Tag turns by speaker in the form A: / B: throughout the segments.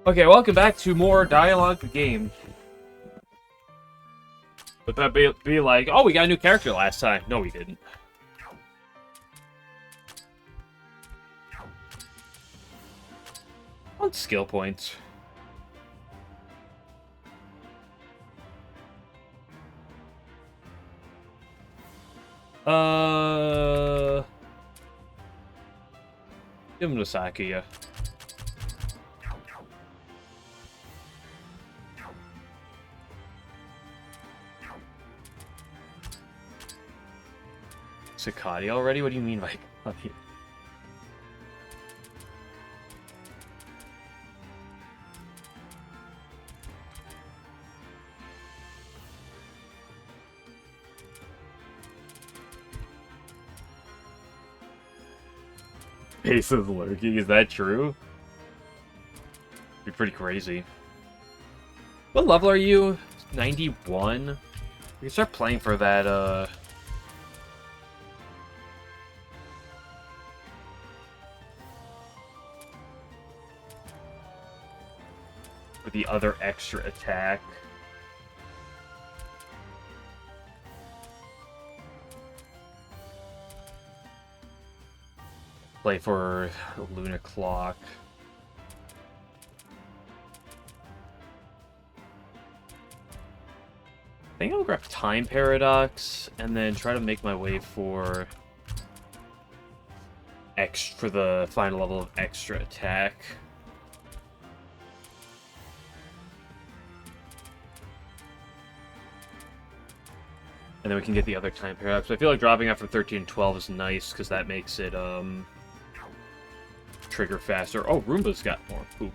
A: Okay, welcome back to more Dialogue the Game. But that be like, oh, we got a new character last time. No, we didn't. On skill points. Give him to Sakuya. Sakati already? What do you mean by Sakati? Pace is lurking, is that true? Be pretty crazy. What level are you? 91? You can start playing for that, for the other extra attack. Play for Luna Clock. I think I'll grab Time Paradox and then try to make my way for for the final level of extra attack. And then we can get the other Time Paradox. I feel like dropping out from 13 and 12 is nice because that makes it trigger faster. Oh, Roomba's got more poop.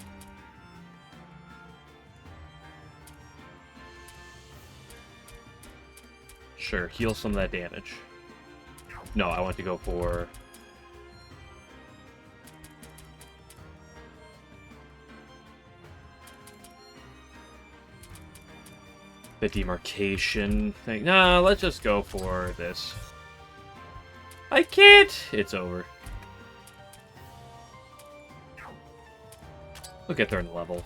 A: Sure, heal some of that damage. No, I want to go for... the demarcation thing. Nah, let's just go for this. I can't! It's over. We'll get there in the level.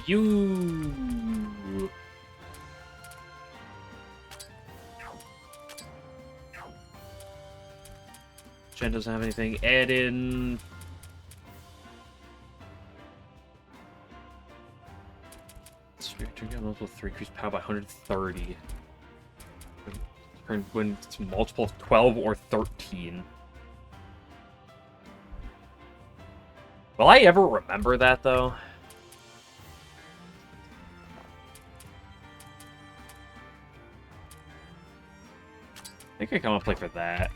A: You... Jen doesn't have anything. Add in... multiple 3 increase power by 130. When it's multiple of 12 or 13. Will I ever remember that, though? I think I kind of play for that.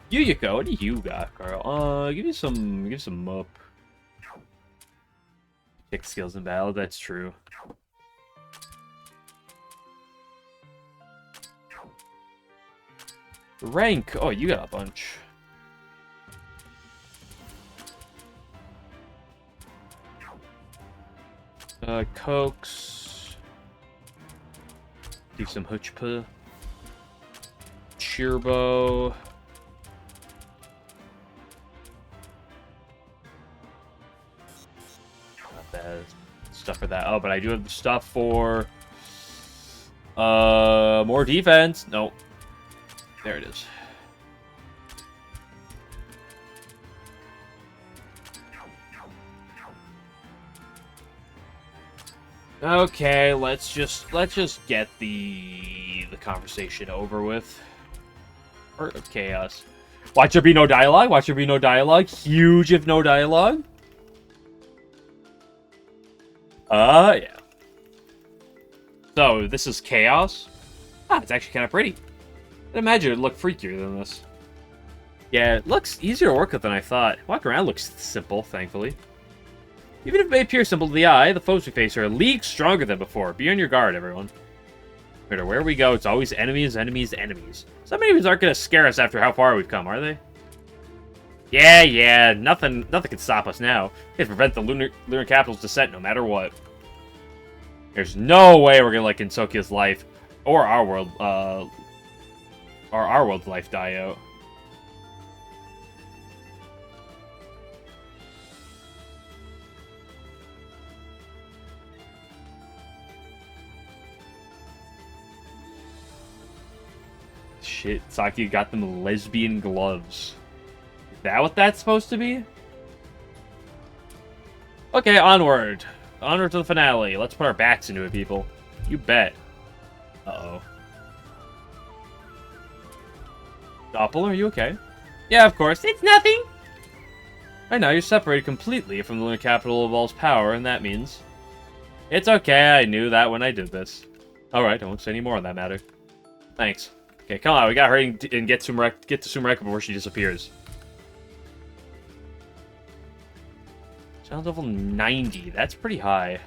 A: Yuyuko, what do you got, Carl? Give me some up. Kick skills in battle, that's true. Rank! Oh, you got a bunch. Cokes. Do some Huchpa. Cheerbo. Not bad stuff for that. Oh, but I do have the stuff for more defense. Nope. There it is. Okay, let's just get the conversation over with. Heart of Chaos. Watch there be no dialogue. Watch there be no dialogue. Huge if no dialogue. Yeah. So this is Chaos. Ah, it's actually kind of pretty. I'd imagine it'd look freakier than this. Yeah, it looks easier to work with than I thought. Walking around looks simple, thankfully. Even if it may appear simple to the eye, the foes we face are a league stronger than before. Be on your guard, everyone. No matter where we go, it's always enemies, enemies, enemies. Some enemies aren't going to scare us after how far we've come, are they? Yeah, nothing can stop us now. We have to prevent the lunar capital's descent no matter what. There's no way we're going to let Kinsokia's life, or our world, our world's life die out. shit. Saki got them lesbian gloves. Is that what that's supposed to be? Okay, onward. Onward to the finale. Let's put our backs into it, people. You bet. Uh-oh. Doppel, are you okay? Yeah, of course. It's nothing! Right now, you're separated completely from the lunar capital of all's power, and that means... It's okay, I knew that when I did this. Alright, I won't say any more on that matter. Thanks. Okay, come on, we gotta hurry and get to Sumereka before she disappears. Sounds level 90, that's pretty high.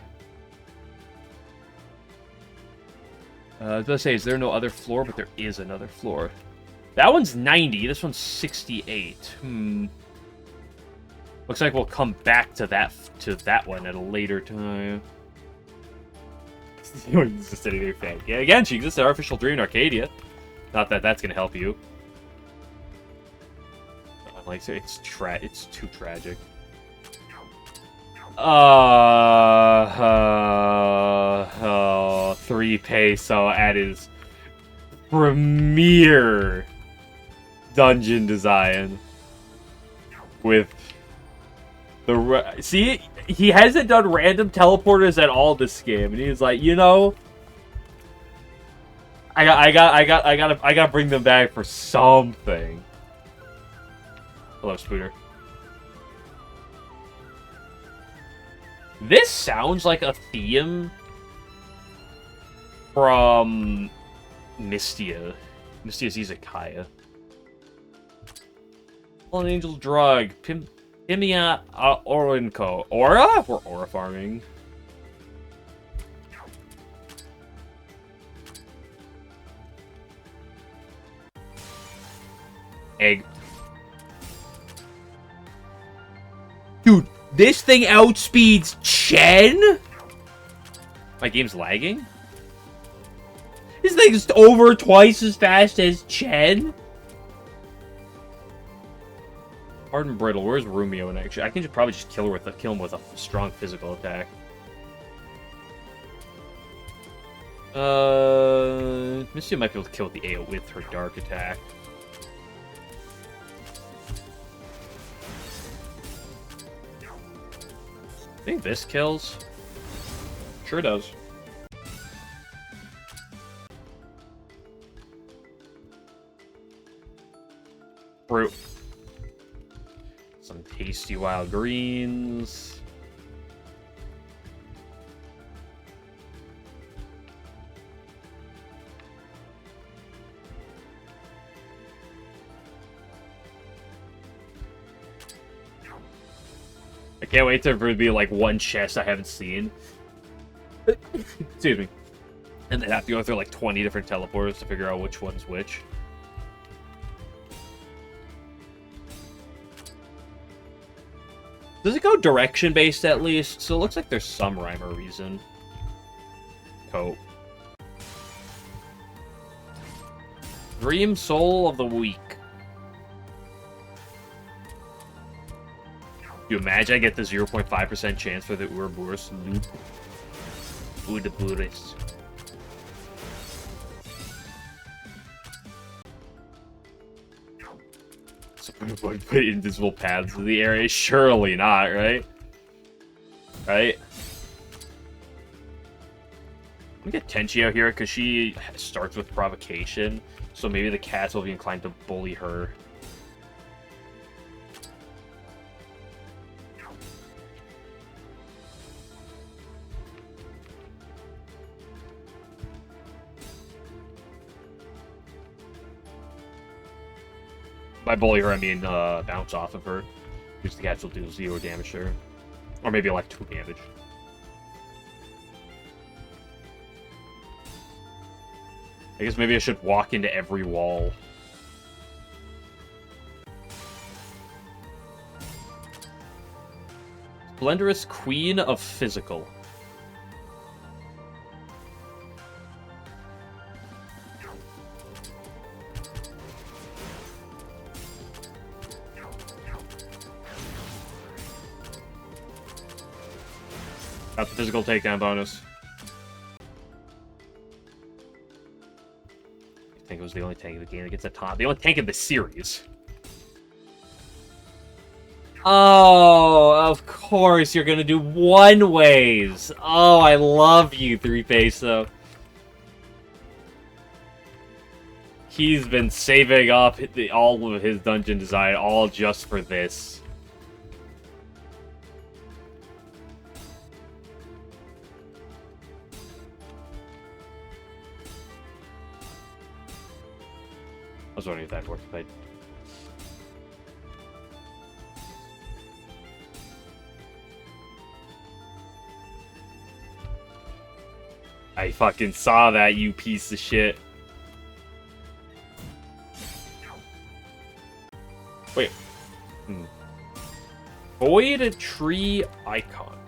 A: I was about to say, is there no other floor? But there is another floor. That one's 90, this one's 68. Looks like we'll come back to that one at a later time. You exist in a fan. Yeah, again, she exists in Artificial Dream in Arcadia. Not that that's gonna help you. Like, it's too tragic. 3 peso at his premier dungeon design with the see, he hasn't done random teleporters at all this game, and he's like, you know, I gotta bring them back for something. Hello, Spooter. This sounds like a theme from Mystia. Mystia's Izakaya. An angel drug. Pimia Orinko. Aura? We're aura farming. Egg. Dude, this thing outspeeds Chen? My game's lagging? This thing's over twice as fast as Chen? Hardened Brittle, where's Rumio in action? I can probably just kill him with a strong physical attack. Misty might be able to kill with the AO with her dark attack. I think this kills. Sure does. Fruit. Some tasty wild greens. I can't wait for there to be like one chest I haven't seen. Excuse me. And then have to go through like 20 different teleporters to figure out which one's which. Does it go direction-based at least? So it looks like there's some rhyme or reason. Coat. Dream Soul of the Week. You imagine I get the 0.5% chance for the Ouroboros loot? Ouroboros. Someone put invisible paths in the area? Surely not, right? Right? I'm gonna get Tenchi out here because she starts with provocation, so maybe the cats will be inclined to bully her. By bully her, I mean bounce off of her, because the cats will do 0 damage to her. Or maybe like 2 damage. I guess maybe I should walk into every wall. Splendorous Queen of Physical. Got the physical takedown bonus. Think Diego's the only tank in the game that gets a top. The only tank in the series. Oh, of course you're gonna do one-ways. Oh, I love you, 3-Peso. He's been saving up all of his dungeon design all just for this. I was wondering if that worked, but... I fucking saw that, you piece of shit. Wait. Void tree icon.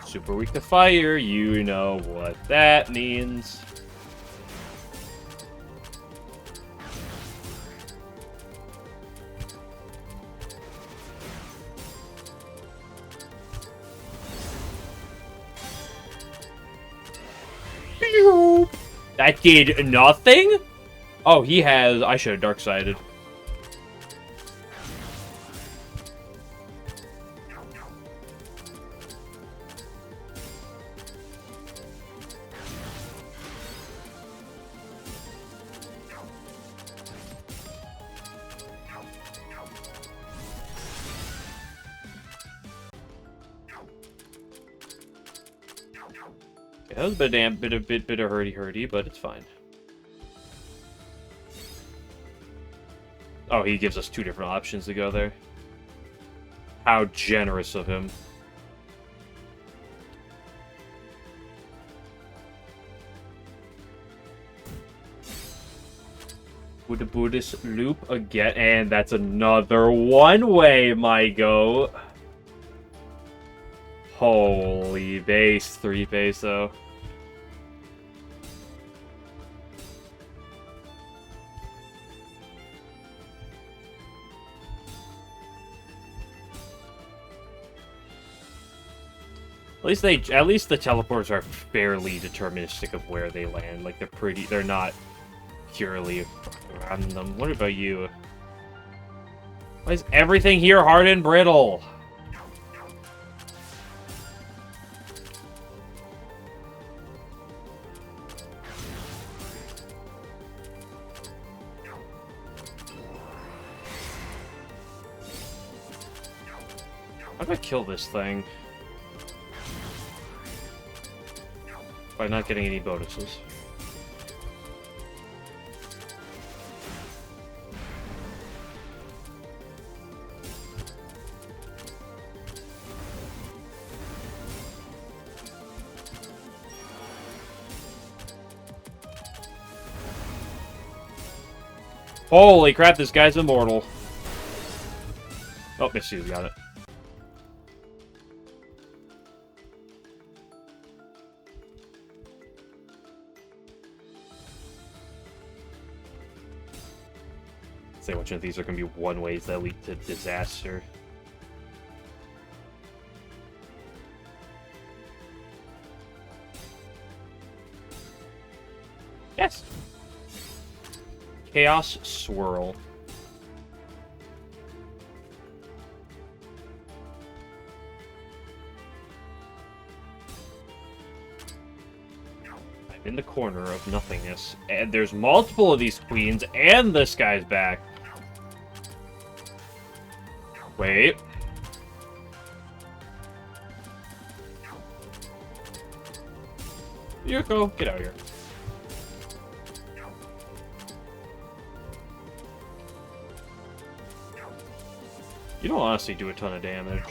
A: Super weak to fire, you know what that means. That did nothing? Oh, he has... I should have dark-sided. That was a bit of hurdy-hurdy, but it's fine. Oh, he gives us 2 different options to go there. How generous of him. With the Buddhist loop again, and that's another one-way, my go. Holy base, 3-Peso. At least the teleports are fairly deterministic of where they land. Like they're not purely random. What about you? Why is everything here hard and brittle? How do I kill this thing? By not getting any bonuses. Holy crap, this guy's immortal. Oh, missed you, got it. Say which of these are going to be one-ways that lead to disaster. Yes! Chaos Swirl. I'm in the corner of nothingness, and there's multiple of these queens, and this guy's back. Wait. Yuriko, get out of here. You don't honestly do a ton of damage.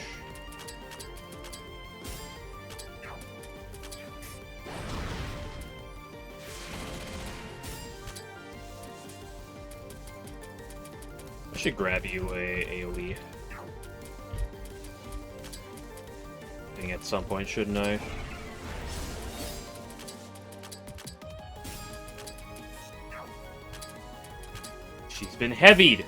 A: I should grab you a AoE. At some point, shouldn't I? She's been heavied.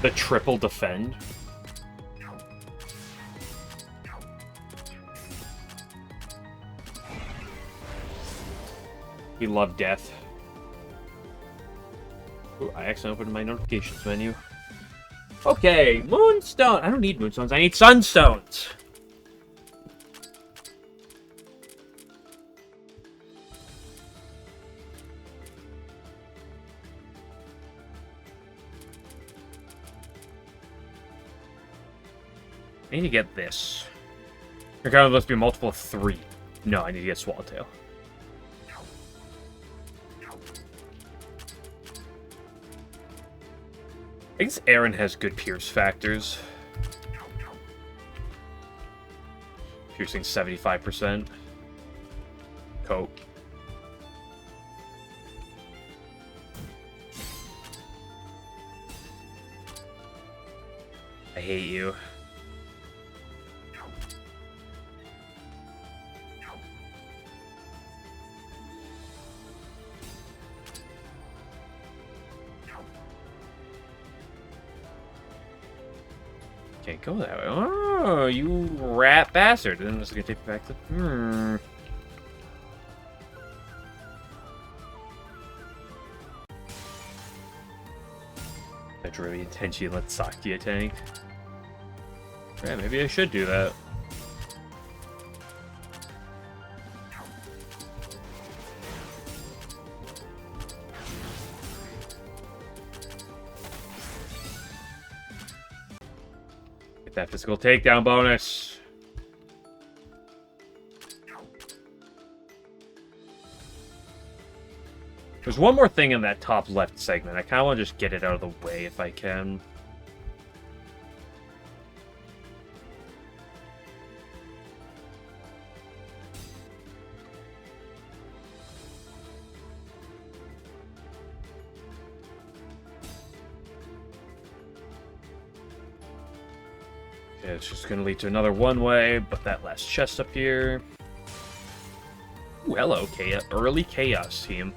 A: The triple defend. We love death. Ooh, I accidentally opened my notifications menu. Okay, moonstone. I don't need moonstones. I need sunstones. I need to get this. Your count must be a multiple of 3. No, I need to get Swallowtail. I guess Aaron has good pierce factors. Piercing 75%. Coat. I hate you. Can't go that way. Oh, you rat bastard. Then this is gonna take me back to... I drew the intention, let's Sakti a tank. Yeah, maybe I should do that. Get that physical takedown bonus. There's one more thing in that top left segment. I kind of want to just get it out of the way if I can. Okay, it's just going to lead to another one-way, but that last chest up here. Ooh, hello, early Chaos team.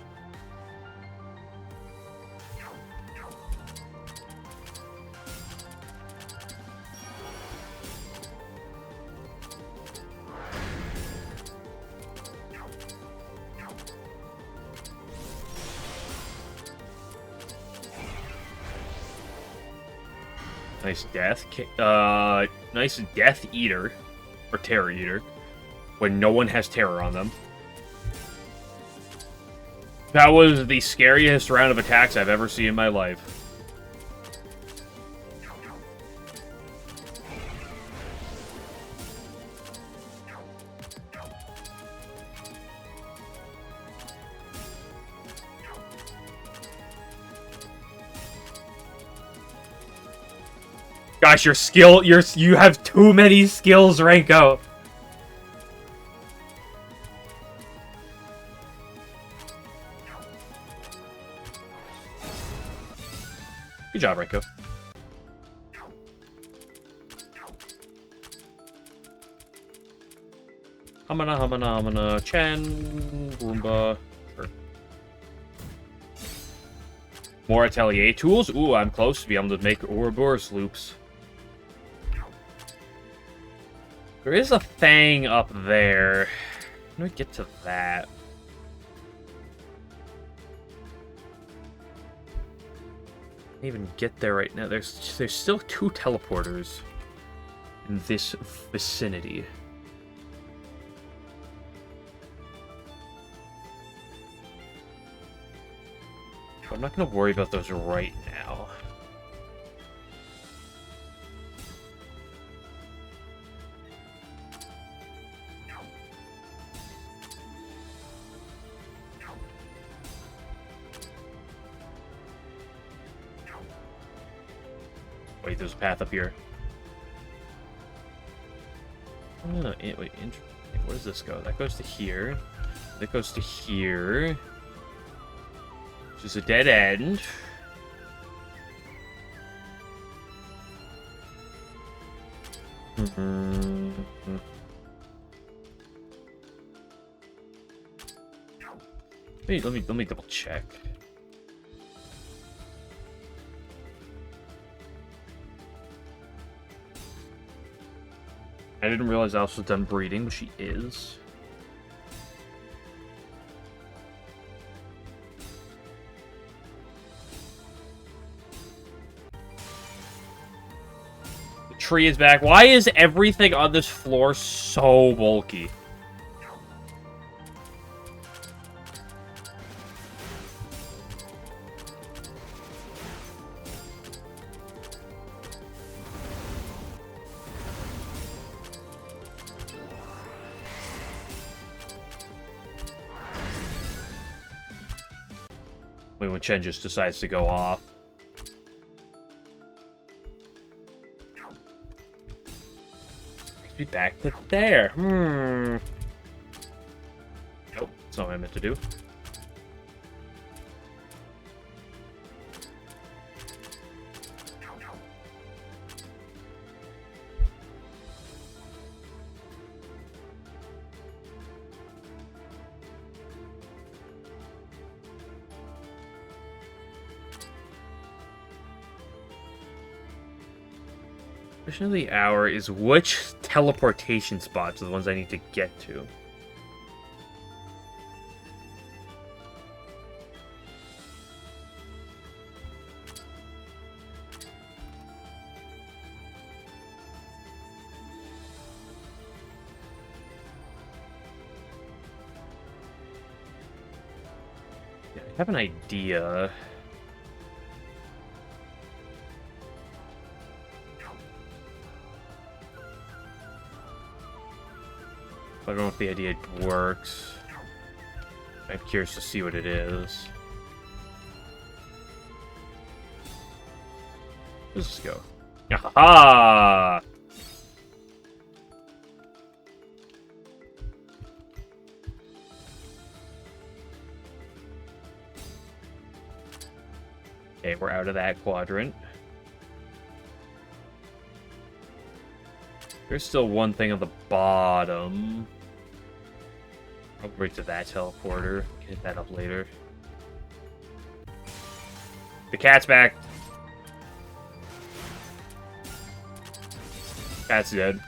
A: Nice nice Death Eater, or Terror Eater, when no one has terror on them. That was the scariest round of attacks I've ever seen in my life. Gosh, your skill, you have too many skills, Renko. Good job, Renko. Hamana, hamana, hamana, Chen, Roomba. Sure. More Atelier tools? Ooh, I'm close to be able to make Ouroboros loops. There is a thing up there. How do I get to that? Can't even get there right now. There's still 2 teleporters in this vicinity. But I'm not going to worry about those right now. Wait, there's a path up here. Oh, wait, interesting. Where does this go? That goes to here. That goes to here. Which is a dead end. Wait, let me double check. I didn't realize Alice was done breeding, but she is. The tree is back. Why is everything on this floor so bulky? When Chen just decides to go off. Be back to there. Nope, that's not what I meant to do. Question of the hour is which teleportation spots are the ones I need to get to. Yeah, I have an idea. I don't know if the idea works. I'm curious to see what it is. Where does this go? Aha! Okay, we're out of that quadrant. There's still one thing at the bottom. I'll break to that teleporter. Hit that up later. The cat's back. Cat's dead.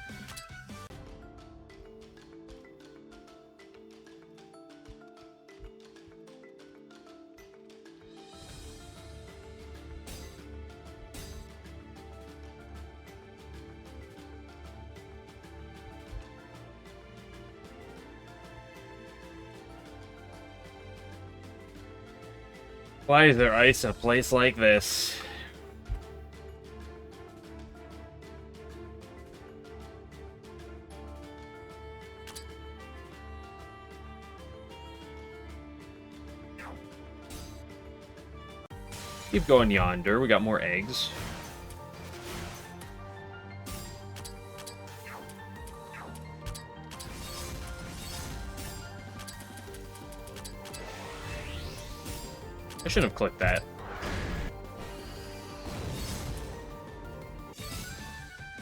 A: Why is there ice in a place like this? Keep going yonder. We got more eggs. I should have clicked that.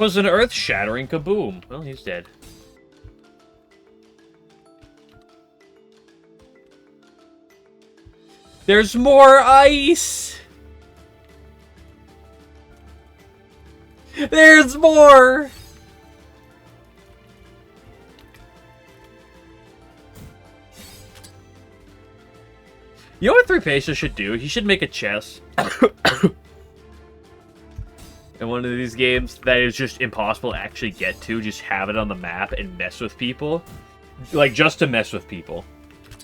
A: Was an earth-shattering kaboom. Well, he's dead. There's more ice! There's more! You know what 3Pacer should do? He should make a chest. In one of these games that is just impossible to actually get to. Just have it on the map and mess with people. Like, just to mess with people.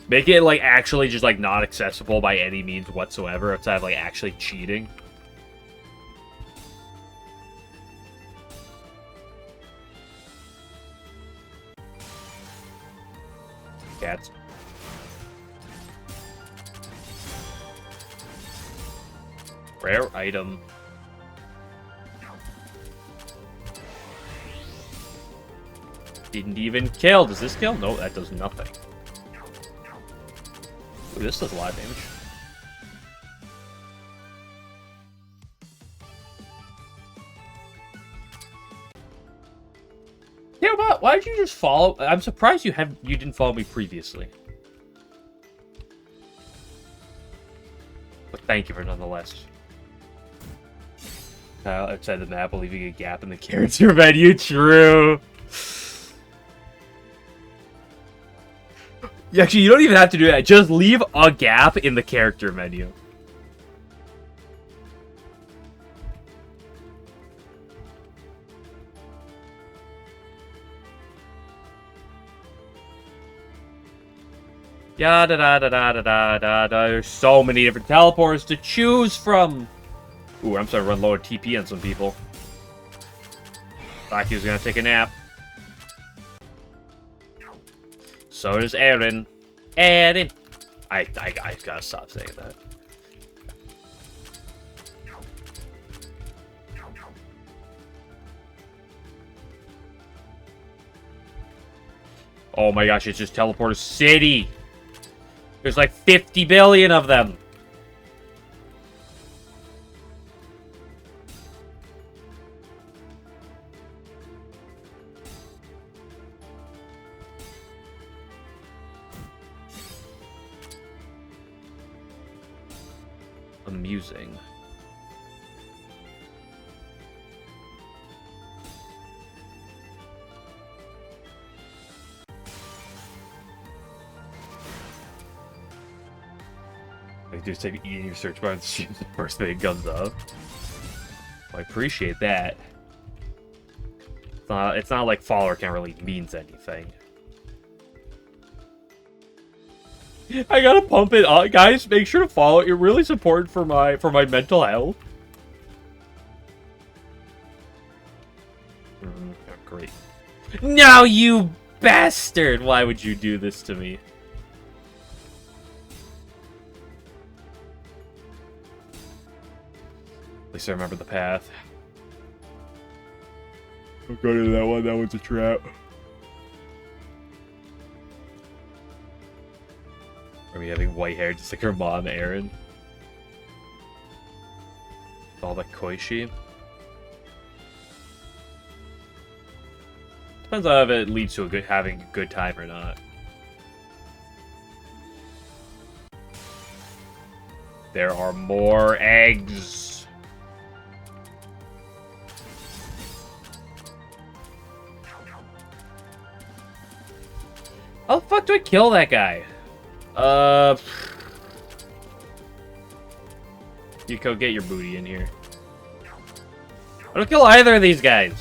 A: Make it, like, actually just, like, not accessible by any means whatsoever. Outside of, like, actually cheating. Cats. Rare item. Didn't even kill. Does this kill? No, that does nothing. Ooh, this does a lot of damage. Yeah, but why did you just follow? I'm surprised you didn't follow me previously. But thank you for nonetheless. Outside the map, leaving a gap in the character menu. True. Actually, you don't even have to do that. Just leave a gap in the character menu. Da da da da da da da da. There's so many different teleports to choose from. Ooh, I'm starting to run low on TP on some people. Thought he was gonna take a nap. So does Aaron. Aaron. I gotta stop saying that. Oh my gosh, it's just Teleporter City. There's like 50 billion of them. Amusing. Like, just type E in your search bar and see the first thing that comes up. Well, I appreciate that. It's not like follower can't really means anything. I gotta pump it up, guys. Make sure to follow. You're really important for my mental health. Great. No, you bastard! Why would you do this to me? At least I remember the path. Don't go to that one. That one's a trap. Are we having white hair just like her mom, Erin? All that Koishi. Depends on if it leads to having a good time or not. There are more eggs. How the fuck do I kill that guy? You go get your booty in here. I don't kill either of these guys.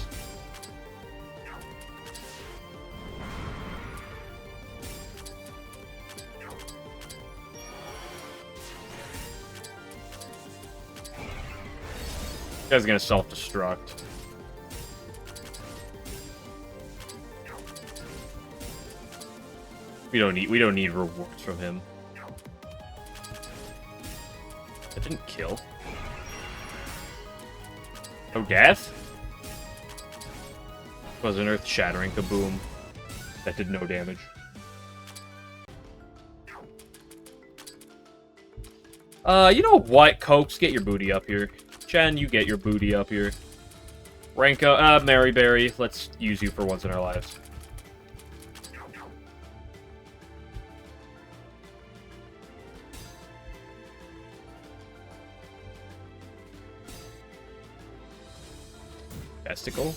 A: This guy's gonna self-destruct. We don't need rewards from him. That didn't kill. No death? Was an earth-shattering kaboom. That did no damage. You know what, Cokes? Get your booty up here. Chen, you get your booty up here. Ranko, Maryberry, let's use you for once in our lives. Testicle.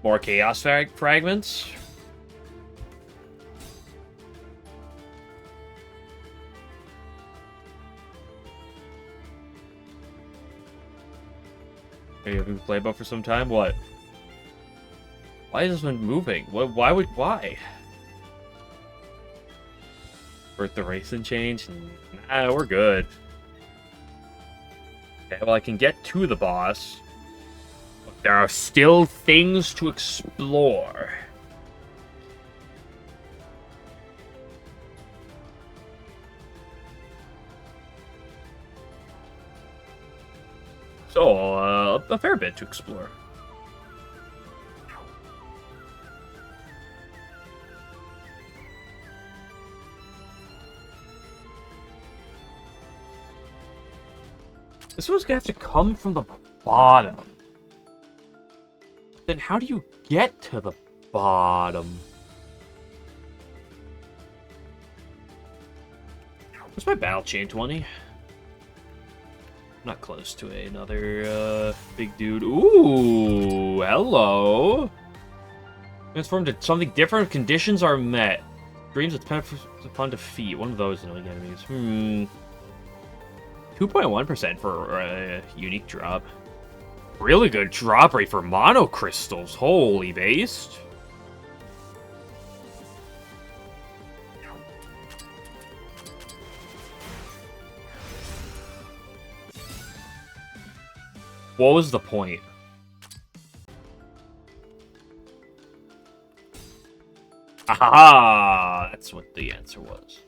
A: More chaos fragments. Are you having playbook for some time? What? Why is this one moving? Why? Birth the race and change? Nah, we're good. Okay, well I can get to the boss. There are still things to explore. So, a fair bit to explore. This one's gonna have to come from the bottom. Then how do you get to the bottom? What's my battle chain 20? I'm not close to another big dude. Ooh, hello. Transformed to something different. Conditions are met. Dreams upon defeat. One of those annoying enemies. 2.1% for a unique drop. Really good drop rate for mono crystals. Holy based. What was the point? Aha! That's what the answer was.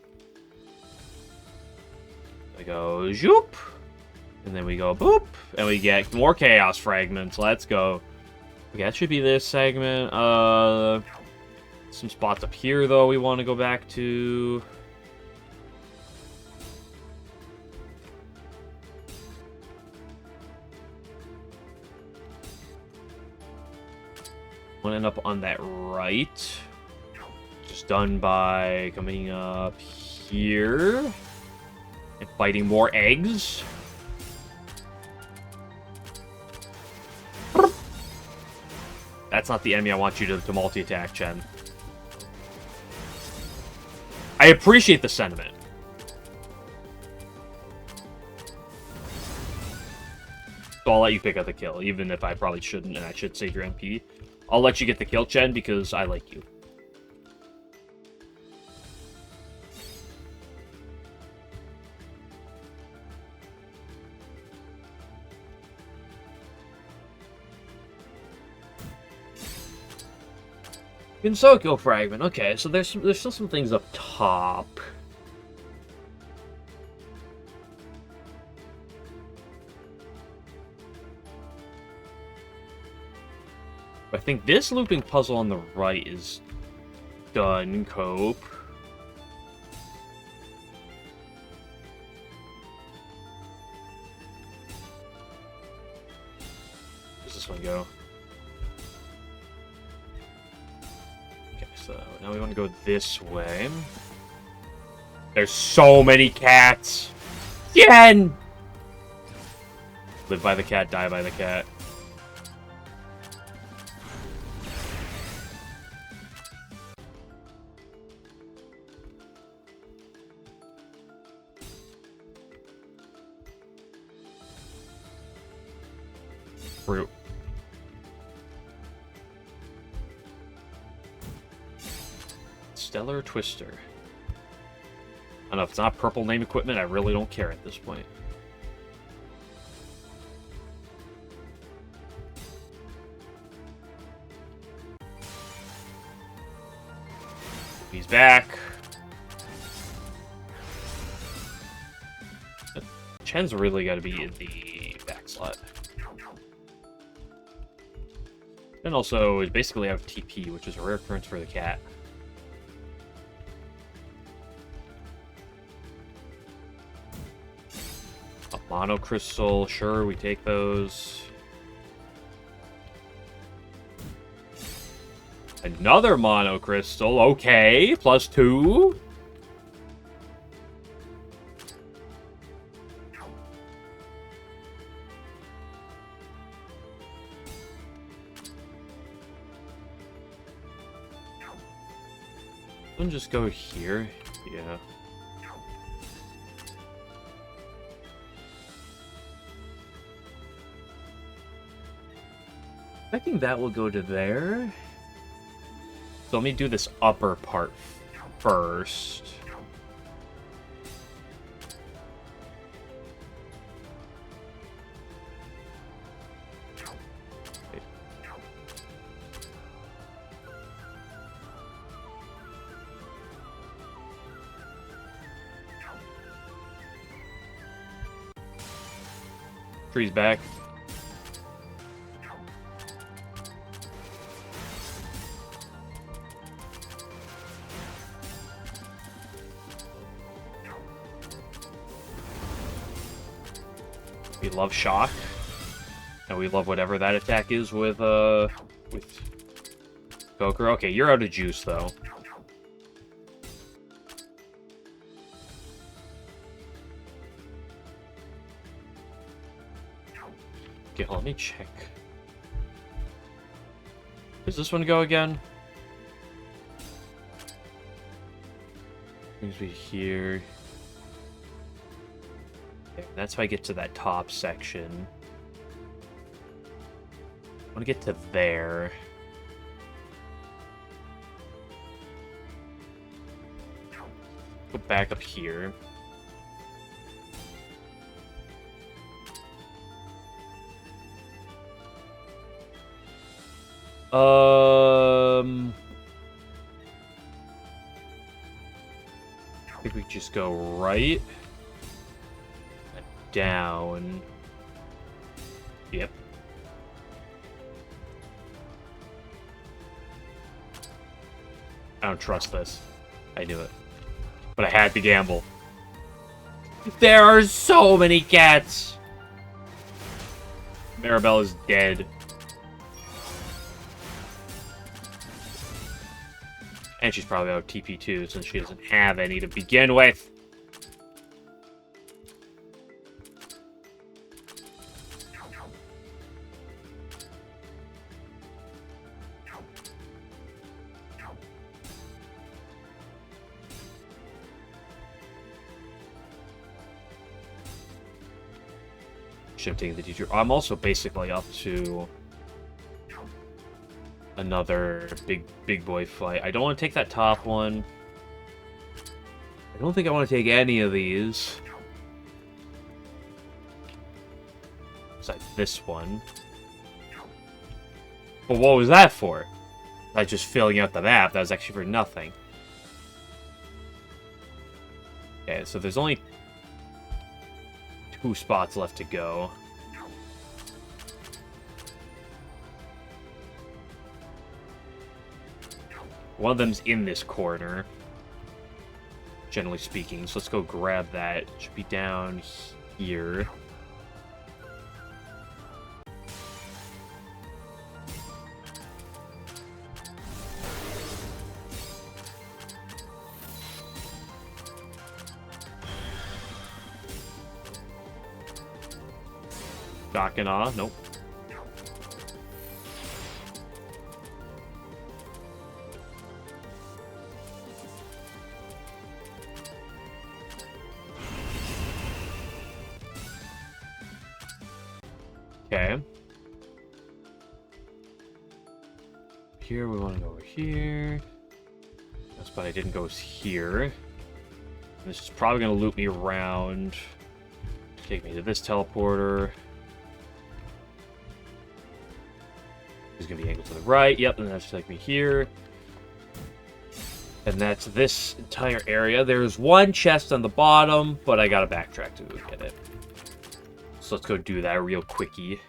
A: We go zoop, and then we go boop, and we get more chaos fragments. Let's go. Okay, that should be this segment. Some spots up here though we want to go back to. Want to end up on that right. Just done by coming up here and fighting more eggs. That's not the enemy I want you to multi-attack, Chen. I appreciate the sentiment. So I'll let you pick up the kill, even if I probably shouldn't, and I should save your MP. I'll let you get the kill, Chen, because I like you. Ginsoko fragment. Okay, so there's still some things up top. I think this looping puzzle on the right is done, Cope. Where's this one go? Okay, so now we want to go this way. There's so many cats! Jen! Live by the cat, die by the cat. Fruit. Stellar Twister. I don't know if it's not purple name equipment, I really don't care at this point. He's back. Chen's really got to be in the back slot. And also is basically out of TP, which is a rare occurrence for the cat. A mono crystal, sure, we take those. Another mono crystal, okay, +2. Don't just go here, yeah. I think that will go to there. So let me do this upper part first. Tree's back. We love shock, and we love whatever that attack is with Goker. Okay, you're out of juice though. Okay, let me check. Where's this one go again? Brings me here. Okay, that's how I get to that top section. I want to get to there. Go back up here. I think we just go right and down. Yep. I don't trust this. I knew it. But I had to gamble. There are so many cats! Maribel is dead. And she's probably out of TP too, since she doesn't have any to begin with. Shifting the teacher. I'm also basically up to another big boy fight. I don't want to take that top one. I don't think I want to take any of these. Besides this one. But what was that for? I was just filling out the map. That was actually for nothing. Okay, so there's only 2 spots left to go. One of them's in this corner, generally speaking, so let's go grab that. It should be down here. Shock and awe, nope. Okay. Here, we want to go over here. That spot I didn't go is here. This is probably going to loop me around. Take me to this teleporter. There's going to be angled to the right. Yep, and that's take me here. And that's this entire area. There's one chest on the bottom, but I got to backtrack to go get it. So let's go do that real quickie.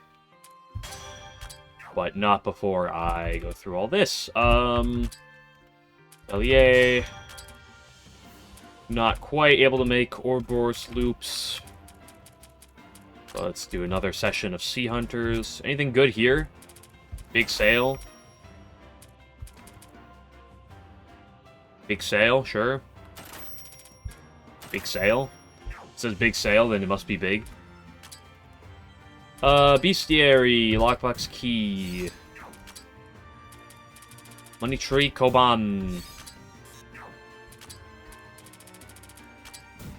A: But not before I go through all this. LEA. Not quite able to make Ouroboros loops. So let's do another session of Sea Hunters. Anything good here? Big Sail. Big Sail, sure. Big Sail. It says Big Sail, then it must be big. Bestiary, Lockbox Key. Money Tree, Koban.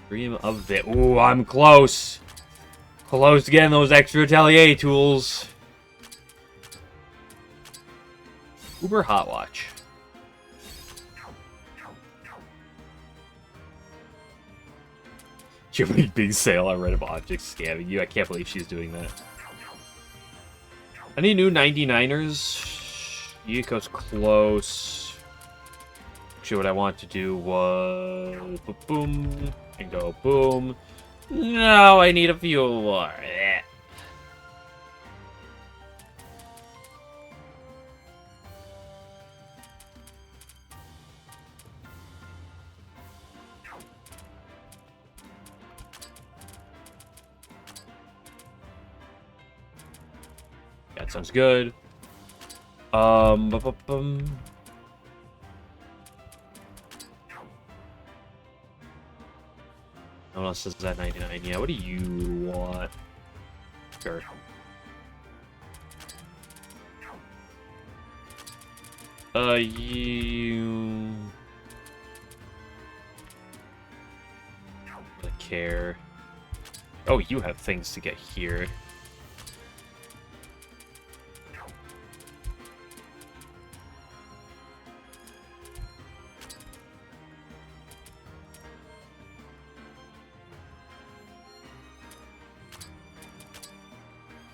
A: Dream of the... Ooh, I'm close. Close to getting those extra Atelier tools. Uber Hot Watch. Jimmy Big Sale on random objects scamming you. I can't believe she's doing that. Any new 99ers? Yuko's close. Actually, what I want to do was... boom. And go boom. No, I need a few more. That sounds good. No one else says that 99. Yeah, what do you want? Sure. You... care. Oh, you have things to get here.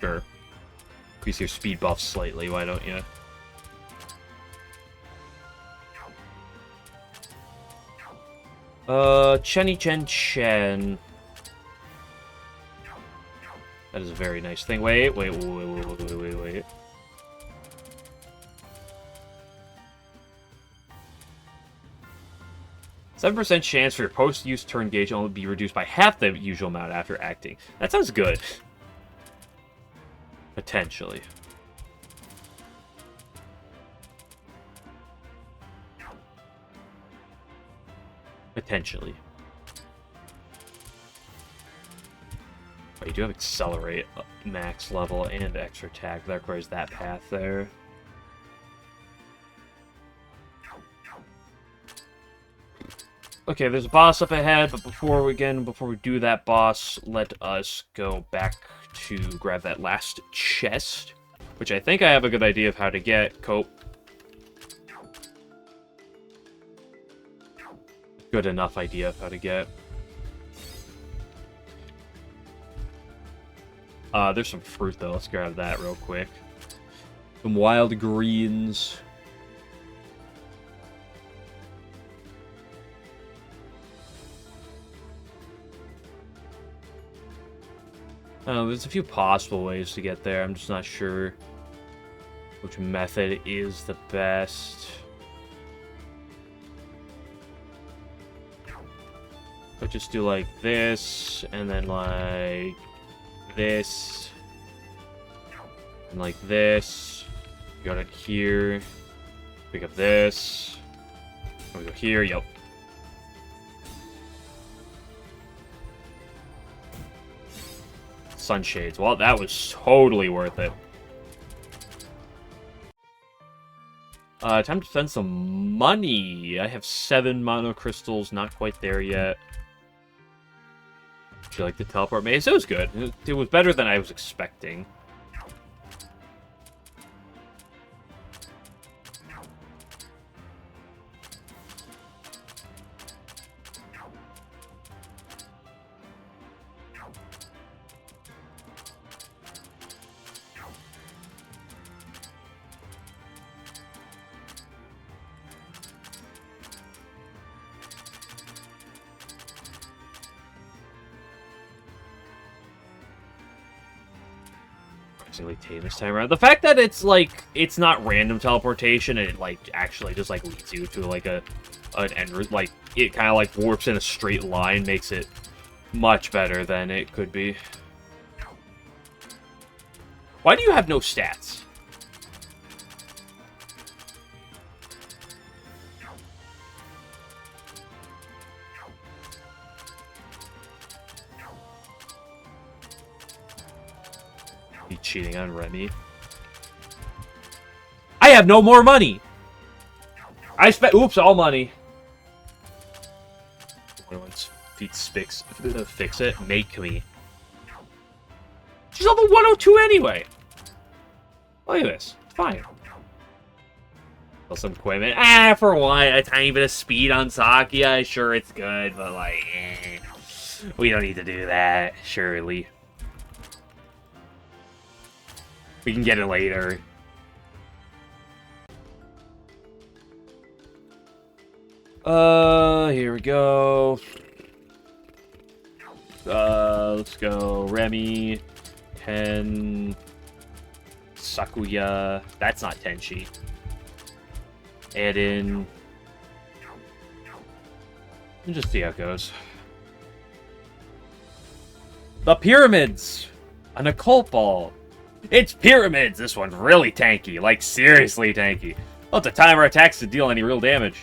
A: Sure. Increase your speed buff slightly, why don't you? Chenny Chen Chen. That is a very nice thing. Wait. 7% chance for your post-use turn gauge only be reduced by half the usual amount after acting. That sounds good. Potentially. Potentially. Oh, you do have Accelerate max level and extra attack. That requires that path there. Okay, there's a boss up ahead, but before we do that boss, let us go back to grab that last chest, which I think I have a good idea of how to get. Cope. Good enough idea of how to get. There's some fruit, though. Let's grab that real quick. Some wild greens. There's a few possible ways to get there. I'm just not sure which method is the best. But just do like this, and then like this, and like this. Go to here, pick up this, and we go here, yep. Sunshades. Well, that was totally worth it. Time to spend some money. I have 7 mono crystals, not quite there yet. Would you like the teleport maze? It was good. It was better than I was expecting. This time around. The fact that it's like it's not random teleportation and it like actually just like leads you to like an end, like it kind of like warps in a straight line makes it much better than it could be. Why do you have no stats? Cheating on Remy. I have no more money. I spent all money. Once fix it. Make me. She's level 102 anyway. Look at this. It's fine. Some equipment. For one, a tiny bit of speed on Sakia. Sure, it's good, but like, we don't need to do that. Surely. We can get it later. Here we go. Let's go. Remy, Ten, Sakuya. That's not Tenchi. Add in. And just see how it goes. The pyramids! An occult ball. It's pyramids! This one's really tanky. Like, seriously tanky. Well, to time our attacks to deal any real damage.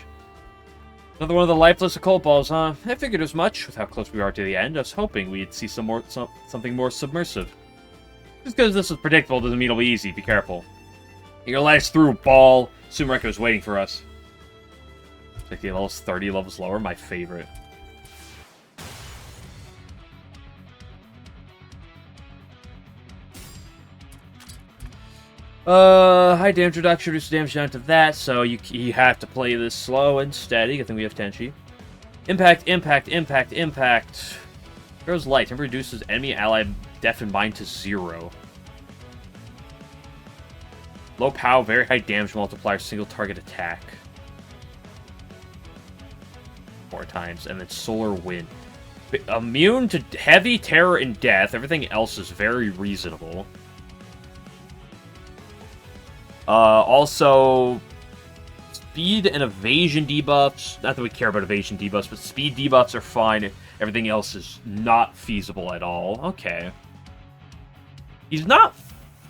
A: Another one of the lifeless occult balls, huh? I figured as much. With how close we are to the end, I was hoping we'd see something more submersive. Just because this was predictable doesn't mean it'll be easy. Be careful. You're gonna let us through, ball. Sumereko's waiting for us. 50 levels, 30 levels lower. My favorite. High damage reduction, reduce damage down to that, so you have to play this slow and steady. I think we have Tenchi. Impact, impact, impact, impact. Throws light. Temper reduces enemy ally deaf and bind to 0. Low POW, very high damage multiplier, single target attack. 4 times, and then Solar Wind. Immune to heavy, terror, and death. Everything else is very reasonable. Also, speed and evasion debuffs. Not that we care about evasion debuffs, but speed debuffs are fine. Everything else is not feasible at all. Okay. He's not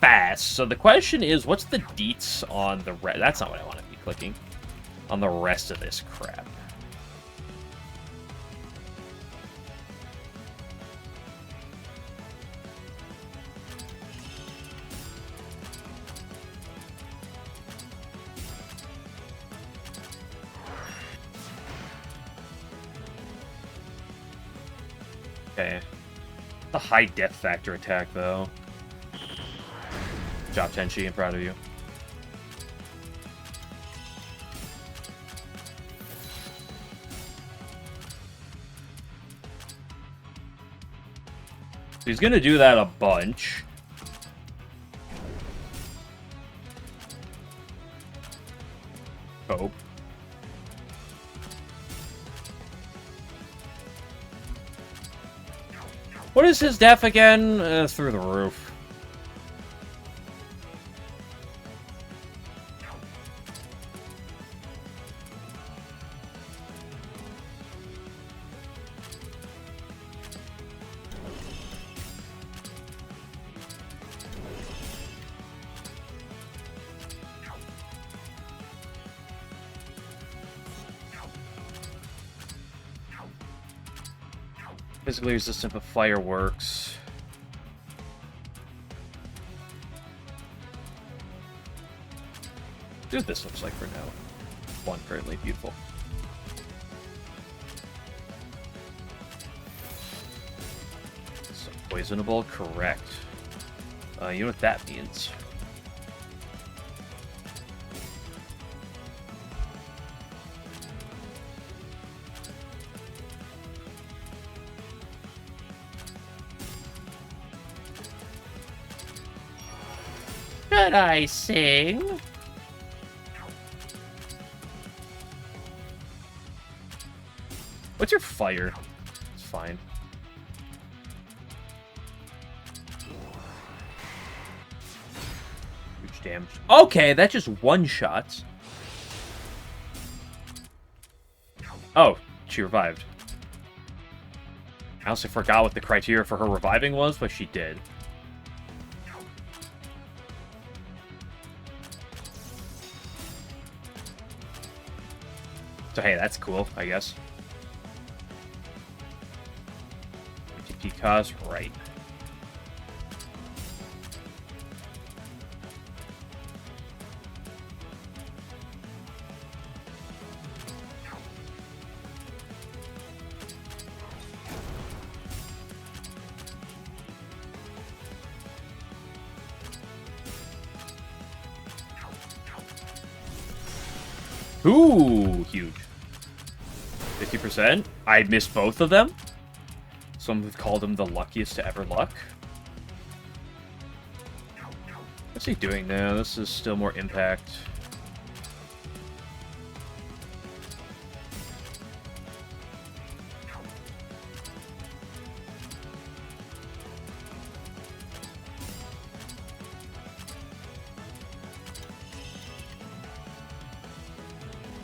A: fast, so the question is, what's the deets on the rest? That's not what I want to be clicking. On the rest of this crap. Okay. A high death factor attack, though. Good job, Tenchi. I'm proud of you. So he's gonna do that a bunch. Hope. What is his def again? Through the roof. Physically resistant to fireworks. See what this looks like for now. One currently beautiful. So poisonable, correct. You know what that means. Should I sing? What's your fire? It's fine. Huge damage. Okay, that just one-shots. Oh, she revived. I also forgot what the criteria for her reviving was, but she did. So hey, that's cool, I guess. TP cost, right. Ooh, huge. 50%. I missed both of them. Some have called him the luckiest to ever luck. What's he doing now? This is still more impact.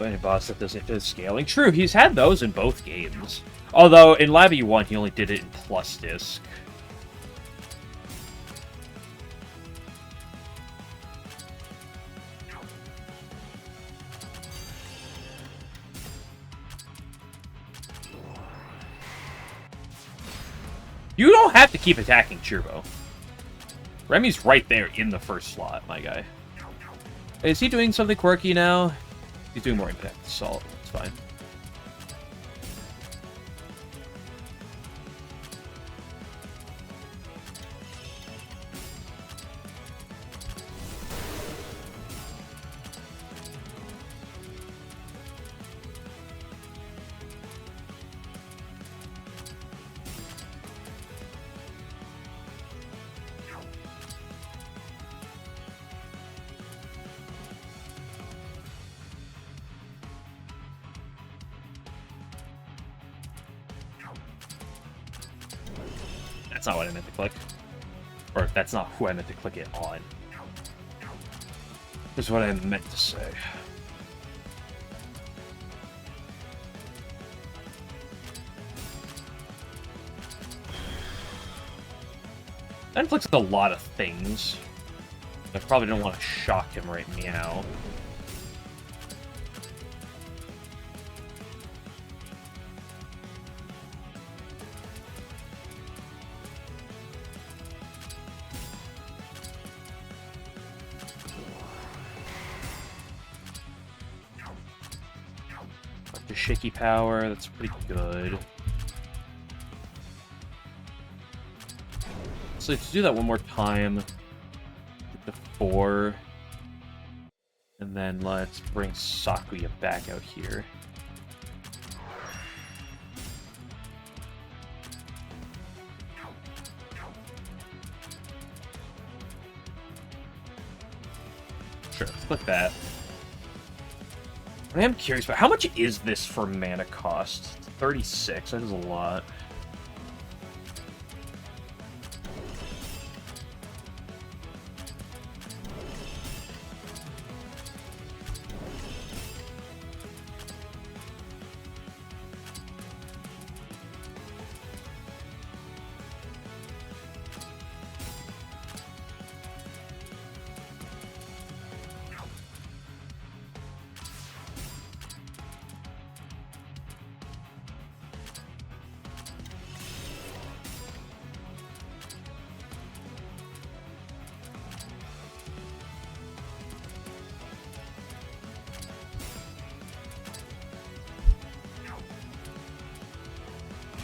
A: Any boss that doesn't fit scaling. True, he's had those in both games. Although, in Labby 1, he only did it in plus disc. You don't have to keep attacking Chirbo. Remy's right there in the first slot, my guy. Is he doing something quirky now? He's doing more impact assault. It's fine. That's not what I meant to click. Or that's not who I meant to click it on. Is what I meant to say. That inflicts a lot of things. I probably don't want to shock him right now. The shaky power, that's pretty good. So let's do that one more time. Get the 4. And then let's bring Sakuya back out here. Sure, click that. I am curious about how much is this for mana cost? 36, that is a lot.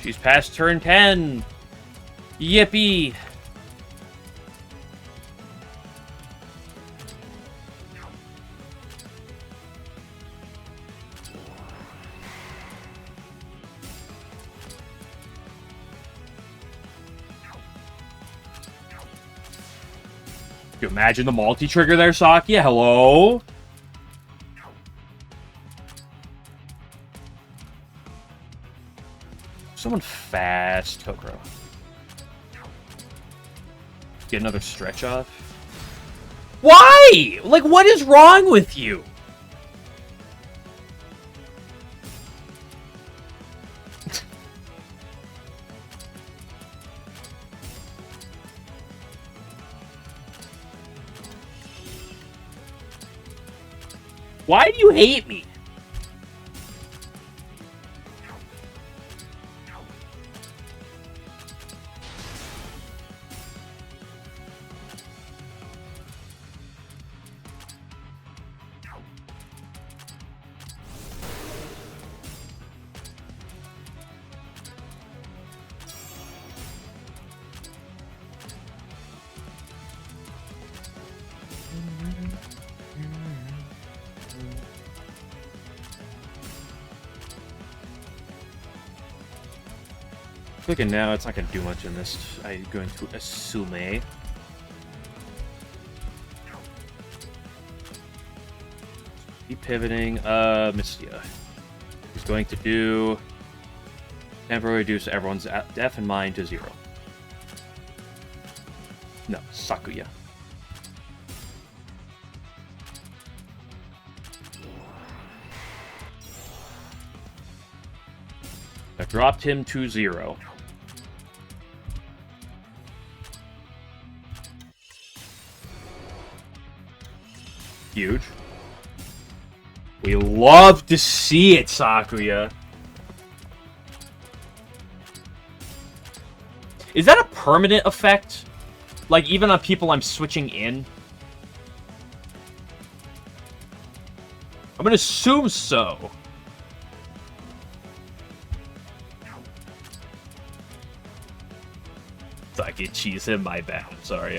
A: She's past turn 10. Yippee! Can you imagine the multi-trigger there, Sakuya? Hello? Someone fast, Tokro. Get another stretch off. Why? Like, what is wrong with you? Why do you hate me? Clicking now, it's not going to do much in this. I'm going to assume. Keep pivoting. Mistia. He's going to do temporarily reduce everyone's death and mind to 0. No, Sakuya. I dropped him to 0. Huge. We love to see it, Sakuya. Is that a permanent effect? Like, even on people I'm switching in? I'm gonna assume so. I get cheese him, my bad. I'm sorry,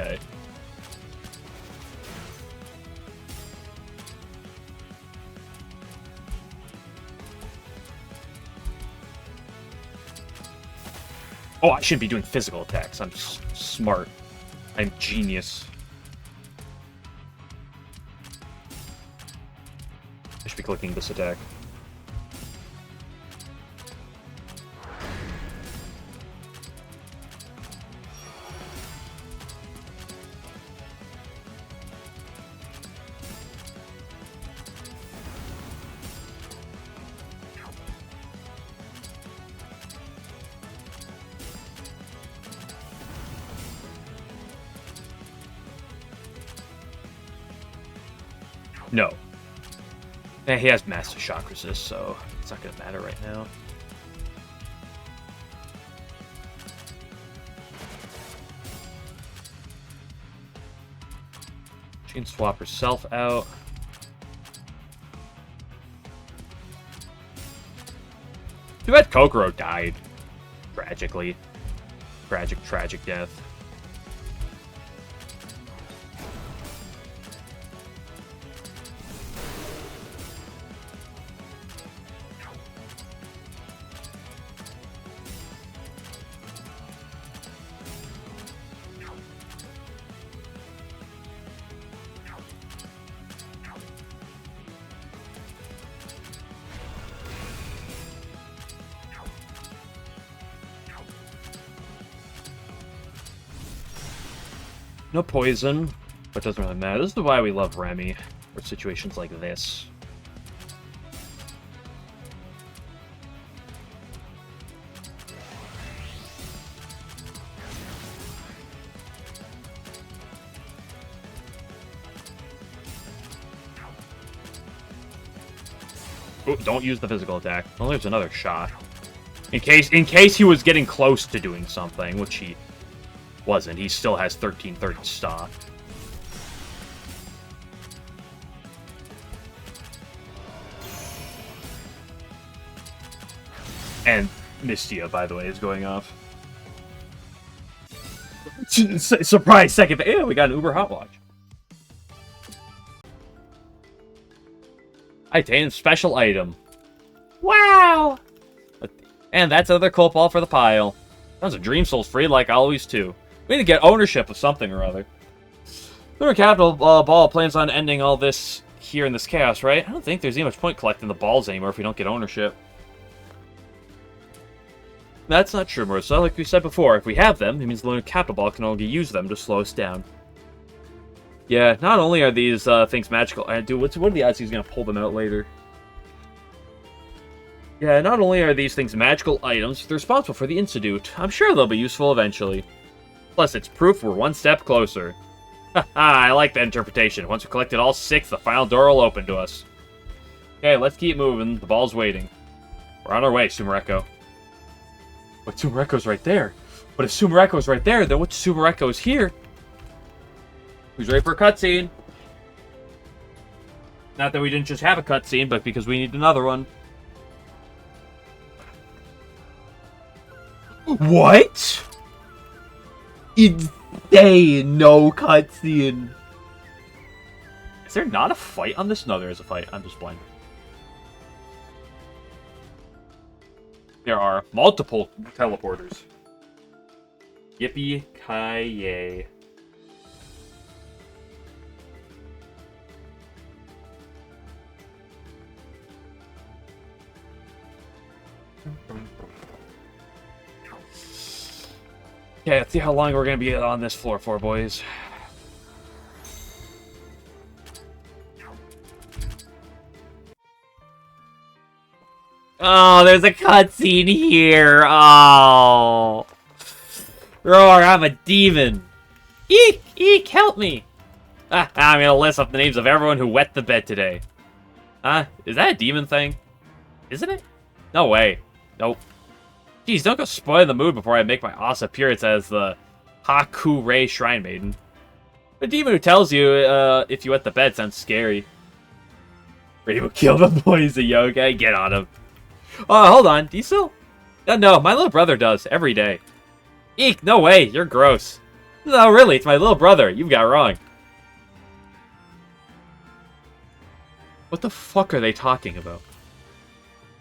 A: Oh, I shouldn't be doing physical attacks. I'm smart. I'm genius. I should be clicking this attack. No. He has Master Shock Resist, so it's not going to matter right now. She can swap herself out. Too bad Kokoro died. Tragically. Tragic death. No poison, but doesn't really matter. This is why we love Remy, for situations like this. Ooh, don't use the physical attack. Well, there's another shot. In case he was getting close to doing something, which he wasn't. He still has 1330 stock. And Mystia, by the way, is going off. Surprise second. Yeah, we got an Uber Hot Watch. Titanium special item. Wow! And that's another Copal for the pile. Sounds a Dream Souls free like always, too. We need to get ownership of something or other. Lunar Capital Ball plans on ending all this here in this chaos, right? I don't think there's any much point collecting the balls anymore if we don't get ownership. That's not true, Marissa. Like we said before, if we have them, it means the Lunar Capital Ball can only use them to slow us down. Yeah, not only are these things magical... Dude, what are the odds he's going to pull them out later? Yeah, not only are these things magical items, they're responsible for the Institute. I'm sure they'll be useful eventually. Plus, it's proof we're one step closer. Haha, I like that interpretation. Once we collected all 6, the final door will open to us. Okay, let's keep moving. The ball's waiting. We're on our way, Sumereko. But Sumereko's right there. But if Sumereko's right there, then what Sumereko's here? Who's ready for a cutscene? Not that we didn't just have a cutscene, but because we need another one. What? Insane, no cutscene. Is there not a fight on this? No, there is a fight. I'm just blind. There are multiple teleporters. Yippee-ki-yay. Okay, let's see how long we're going to be on this floor for, boys. Oh, there's a cutscene here. Oh. Roar, I'm a demon. Eek, eek, help me. I'm going to list off the names of everyone who wet the bed today. Is that a demon thing? Isn't it? No way. Nope. Jeez, don't go spoil the mood before I make my awesome appearance as the Haku-Rei Shrine Maiden. The demon who tells you if you wet the bed sounds scary. Ready to kill the boys of yoga? Get on him. Oh, hold on. Do you still? No, my little brother does. Every day. Eek, no way. You're gross. No, really, it's my little brother. You've got it wrong. What the fuck are they talking about?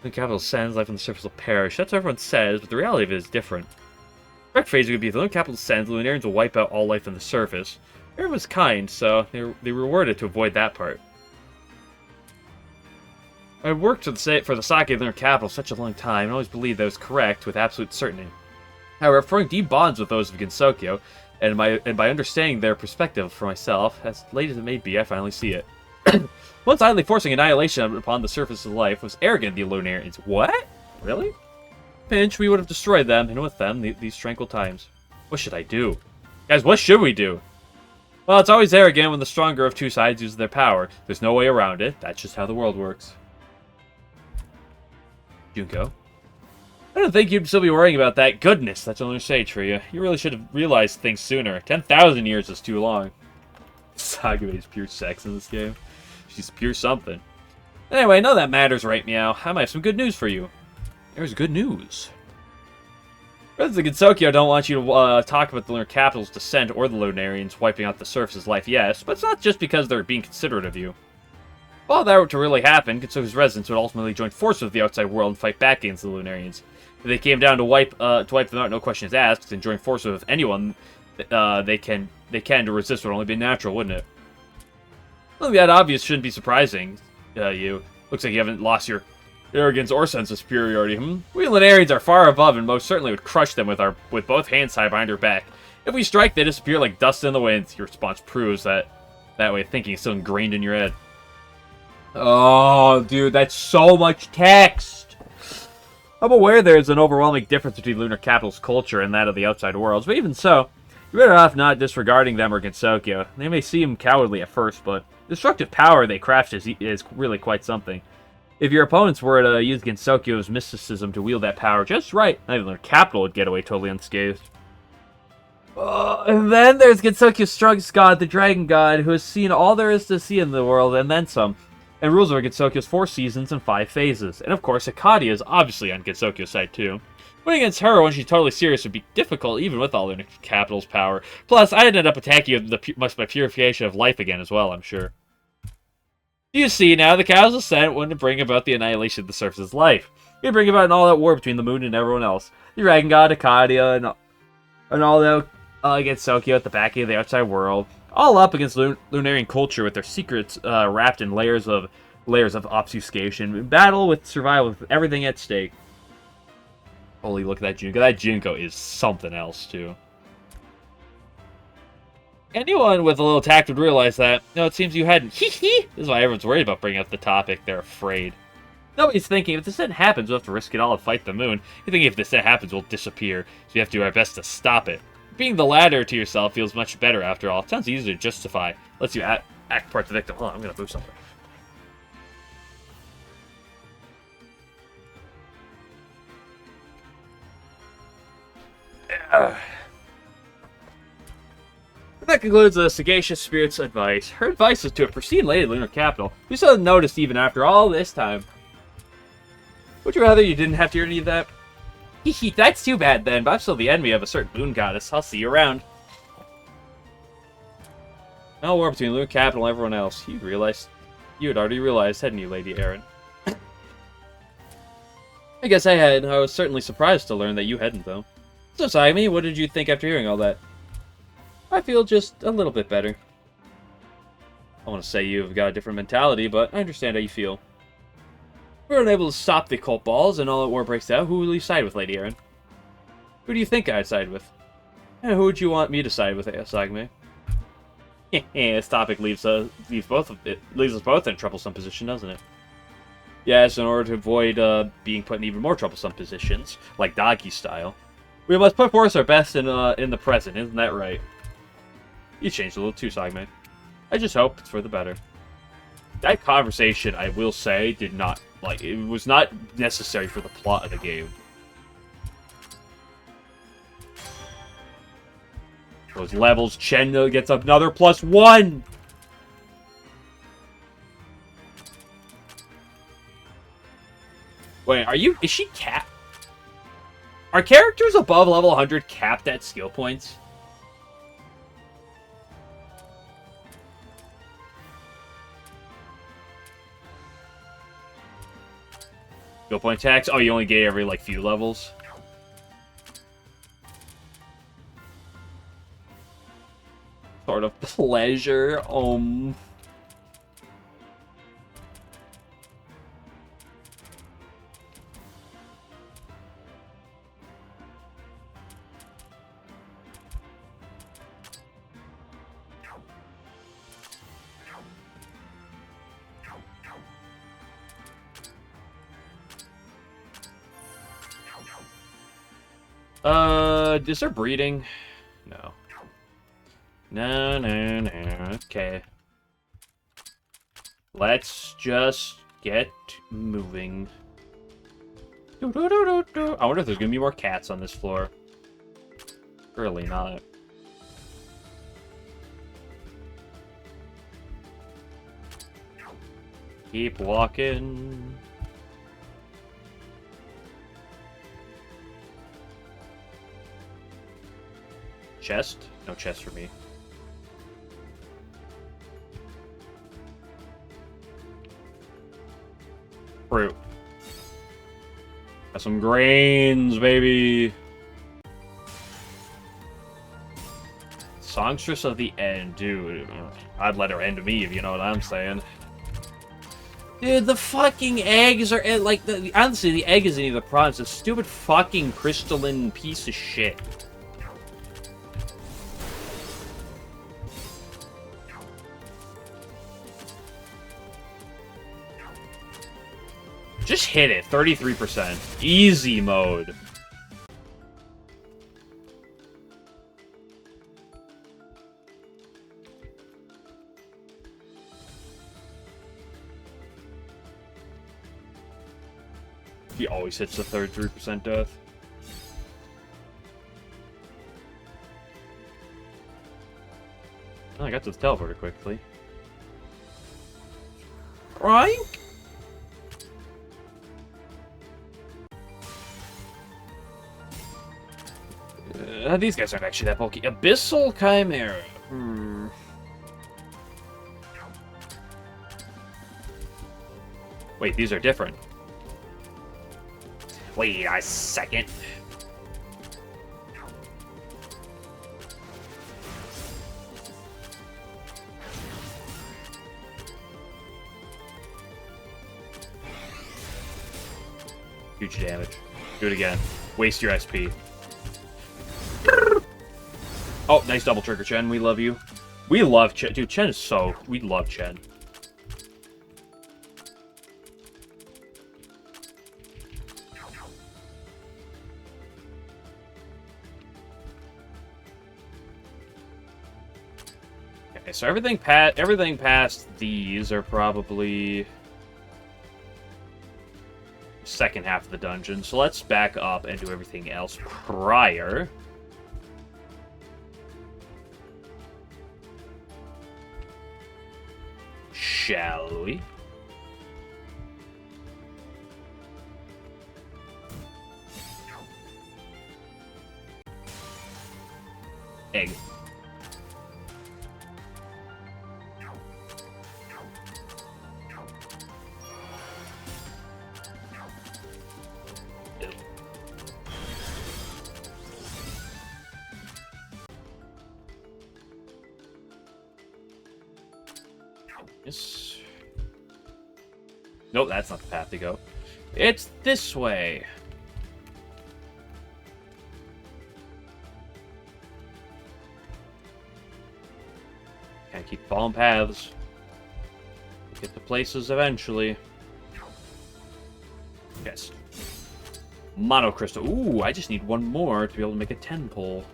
A: The capital sends, life on the surface will perish. That's what everyone says, but the reality of it is different. The correct phrase would be, the lunar capital sends, the Lunarians will wipe out all life on the surface. Everyone's kind, so they rewarded to avoid that part. I worked for the Sake Lunar Capital such a long time, and always believed that I was correct with absolute certainty. However, forming deep bonds with those of Gensokyo, and by understanding their perspective for myself, as late as it may be, I finally see it. Once idly forcing annihilation upon the surface of life was arrogant, the Lunarians. What? Really? Pinch, we would have destroyed them, and with them, these tranquil times. What should I do? Guys, what should we do? Well, it's always there again when the stronger of two sides uses their power. There's no way around it. That's just how the world works. Junko. I don't think you'd still be worrying about that. Goodness, that's only sage for you. You really should have realized things sooner. 10,000 years is too long. Sagame is pure sex in this game. She's pure something. Anyway, none of that matters right meow. I might have some good news for you. There's good news. Residents of Gensokyo don't want you to talk about the lunar capital's descent or the Lunarians wiping out the surface's life, yes, but it's not just because they're being considerate of you. If all that were to really happen, Gensokyo's residents would ultimately join forces with the outside world and fight back against the Lunarians. If they came down to wipe them out, no questions asked, and join forces with anyone they can to resist would only be natural, wouldn't it? Something that obvious shouldn't be surprising. You. Looks like you haven't lost your arrogance or sense of superiority. We Lunarians are far above and most certainly would crush them with both hands tied behind our back. If we strike, they disappear like dust in the wind. Your response proves that way of thinking is still ingrained in your head. Oh, dude, that's so much text. I'm aware there's an overwhelming difference between Lunar Capital's culture and that of the outside worlds, but even so, you're better off not disregarding them or Gensokyo. They may seem cowardly at first, but the destructive power they craft is really quite something. If your opponents were to use Gensokyo's mysticism to wield that power just right, not even Lunar Capital would get away totally unscathed. And then there's Gensokyo's strongest god, the Dragon God, who has seen all there is to see in the world and then some, and rules over Gensokyo's 4 seasons and 5 phases. And of course, Akadia is obviously on Gensokyo's side too. Winning against her when she's totally serious would be difficult, even with all Lunar Capital's power. Plus, I'd end up attacking you with my purification of life again as well, I'm sure. You see, now the Cow's Ascent wouldn't bring about the annihilation of the surface's life. It'd bring about an all-out war between the moon and everyone else. The Dragon God, Akadia, and all that against Gensokyo at the back of the outside world. All up against Lunarian culture with their secrets wrapped in layers of obfuscation. In battle with survival with everything at stake. Holy, look at that Junko. That Junko is something else, too. Anyone with a little tact would realize that. No, it seems you hadn't. Hee hee! This is why everyone's worried about bringing up the topic. They're afraid. Nobody's thinking, if this descent happens, we'll have to risk it all and fight the moon. You think if this descent happens, we'll disappear. So we have to do our best to stop it. Being the latter to yourself feels much better, after all. It sounds easier to justify. Lets you act part the victim. Hold on, I'm gonna move something. That concludes the Sagacious Spirit's advice. Her advice is to a pristine lady of Lunar Capital, who still noticed even after all this time. Would you rather you didn't have to hear any of that? Hehe, that's too bad then, but I'm still the enemy of a certain moon goddess. I'll see you around. No war between Lunar Capital and everyone else. You had already realized, hadn't you, Lady Aaron? I guess I had. I was certainly surprised to learn that you hadn't, though. So, Saimi, what did you think after hearing all that? I feel just a little bit better. I want to say you've got a different mentality, but I understand how you feel. We're unable to stop the occult balls, and all that war breaks out. Who will you side with, Lady Aaron? Who do you think I'd side with? And who would you want me to side with, Asagme? This topic leaves us both in a troublesome position, doesn't it? Yes, in order to avoid being put in even more troublesome positions, like Dagi style, we must put forth our best in the present. Isn't that right? You changed a little too, Sagme. I just hope it's for the better. That conversation, I will say, it was not necessary for the plot of the game. Those levels, Chen gets another +1! Wait, is she capped? Are characters above level 100 capped at skill points? Skill point tax? Oh, you only get every, few levels? Sort of pleasure, Is there breeding? No. No, no, no. Okay. Let's just get moving. I wonder if there's gonna be more cats on this floor. Surely not. Keep walking. Chest? No chest for me. Fruit. Got some grains, baby. Songstress of the End, dude. I'd let her end me, if you know what I'm saying. Dude, the fucking eggs are like honestly, the egg isn't even the problem. It's a stupid fucking crystalline piece of shit. Just hit it, 33%. Easy mode. He always hits the 33% death. Oh, I got to the teleporter quickly. Right? These guys aren't actually that bulky. Abyssal Chimera. Wait, these are different. Wait a second. Huge damage. Do it again. Waste your SP. Oh, nice double trigger, Chen. We love you. We love Chen. Dude, Chen is so... We love Chen. Okay, so everything past these are probably... second half of the dungeon. So let's back up and do everything else prior. Shall we? Egg. Yes. Nope, that's not the path to go. It's this way. Can't keep following paths. Get to places eventually. Yes. Mono crystal. Ooh, I just need one more to be able to make a 10 pull.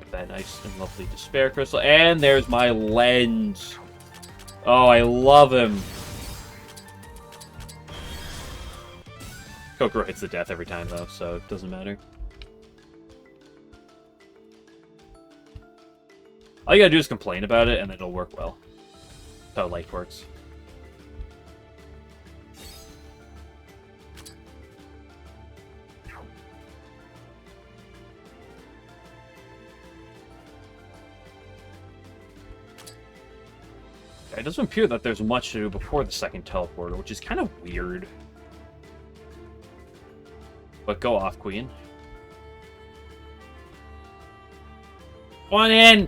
A: That nice and lovely despair crystal. And there's my lens. Oh, I love him. Kokoro hits the death every time, though, so it doesn't matter. All you gotta do is complain about it, and it'll work well. That's how life works. It doesn't appear that there's much to do before the second teleporter, which is kind of weird. But go off, Queen. One in!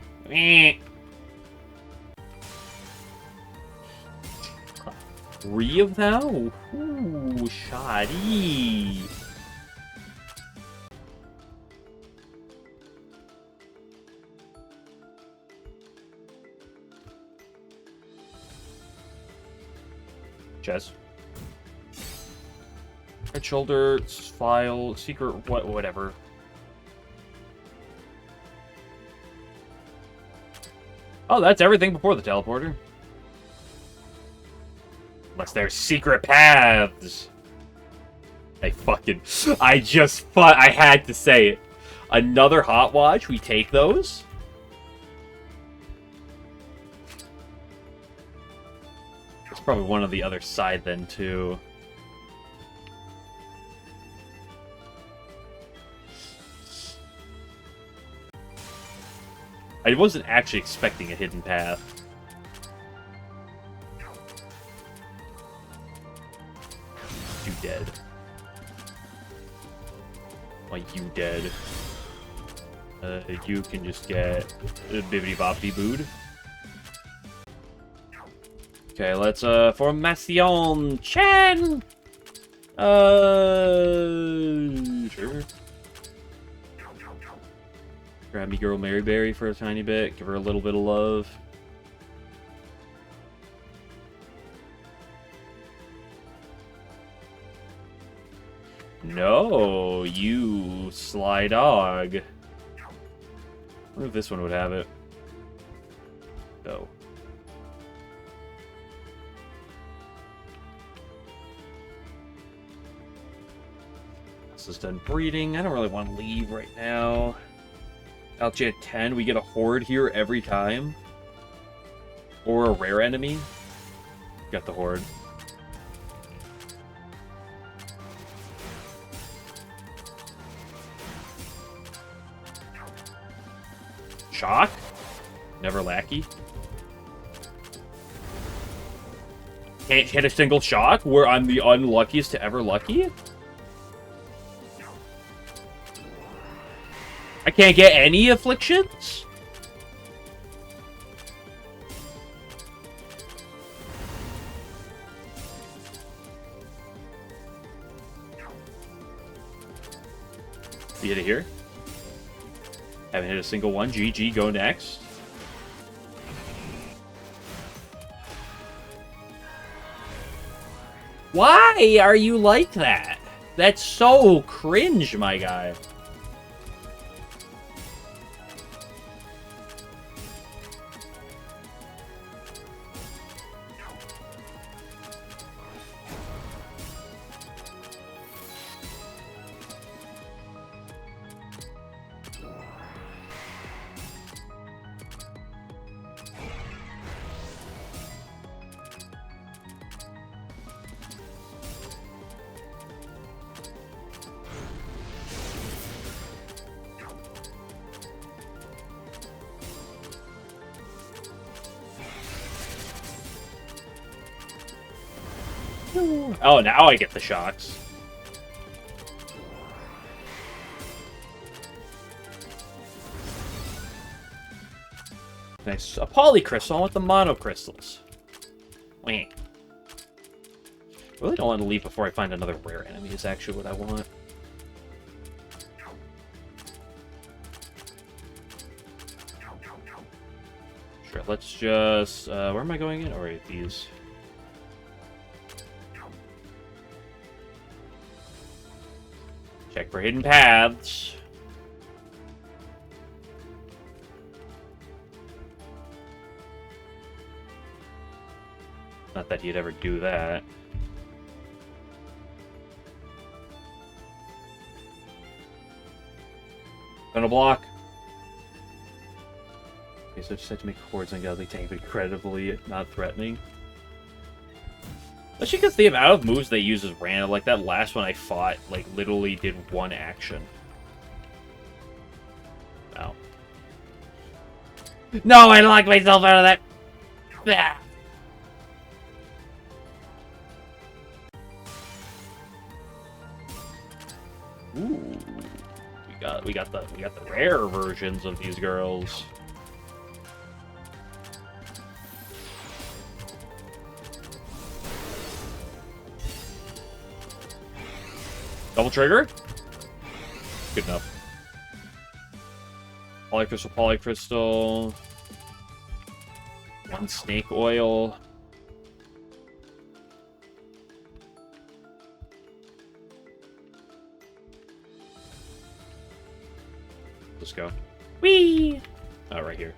A: 3 of them? Ooh, shoddy. Chess. Head shoulder, file, secret, whatever. Oh, that's everything before the teleporter. Unless there's secret paths. I had to say it. Another hot watch, we take those. There's probably one on the other side then, too. I wasn't actually expecting a hidden path. You dead. Why you dead? You can just get bibbidi-boppity-booed. Okay, let's, Formation Chen! Sure. Grab me girl Mary Berry for a tiny bit, give her a little bit of love. No, you sly dog. I wonder if this one would have it. No. This is done breeding. I don't really want to leave right now. Algae at 10, we get a horde here every time. Or a rare enemy. Got the horde. Shock? Never lackey. Can't hit a single shock where I'm the unluckiest to ever lucky? I can't get any afflictions? You hit it here? Haven't hit a single one. GG, go next. Why are you like that? That's so cringe, my guy. Oh, now I get the shocks. Nice. A polycrystal with the monocrystals. Wait. I really don't want to leave before I find another rare enemy is actually what I want. Sure, let's just... where am I going in? Alright, these... Check for hidden paths. Not that he'd ever do that. Gonna block. Okay, so I just had to make hordes ungodly tank, but incredibly not threatening. Especially because the amount of moves they use is random. Like, that last one I fought, like, literally did one action. Wow. No, I locked myself out of that! Ah. Ooh. We got the rare versions of these girls. Double trigger? Good enough. Polycrystal, polycrystal. One snake oil. Let's go. Whee! Oh, right here.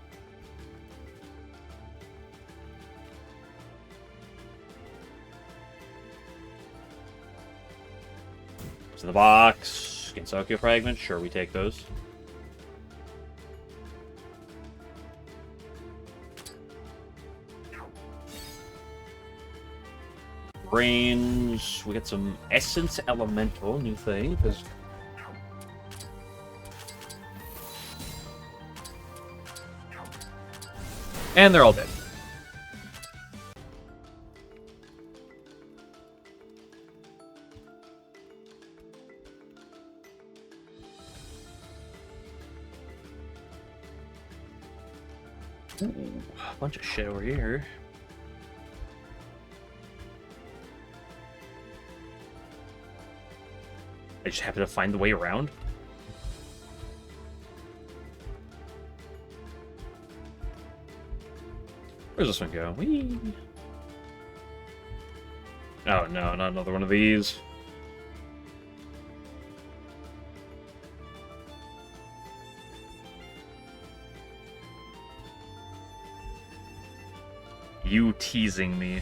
A: To the box. Gensokyo fragment. Sure, we take those. Range. We get some Essence Elemental, new thing. Because and they're all dead. Ooh, a bunch of shit over here. I just happen to find the way around. Where's this one go? Whee! Oh no, not another one of these. You teasing me.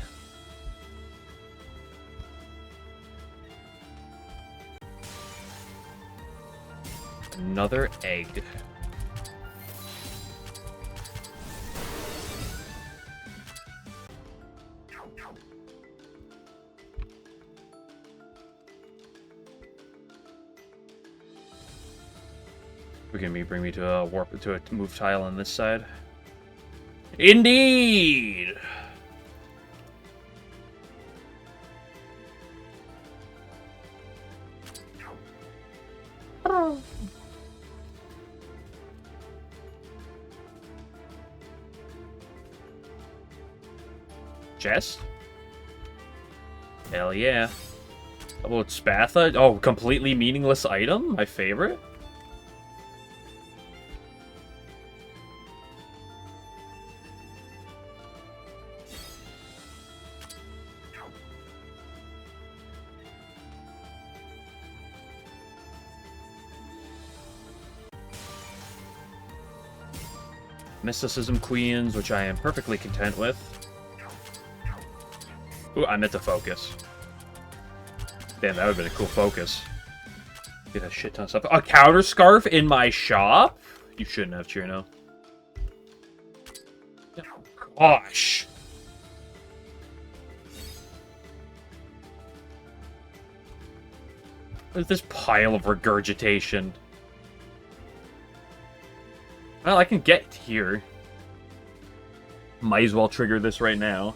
A: Another egg. Bring me to a move tile on this side. Indeed. Chest? Hell yeah. How about Spatha? Oh, completely meaningless item? My favorite? Mysticism Queens, which I am perfectly content with. Ooh, I meant to focus. Damn, that would have been a cool focus. Get a shit ton of stuff. A counter scarf in my shop? You shouldn't have, Chirno. Gosh. What is this pile of regurgitation? Well, I can get here. Might as well trigger this right now.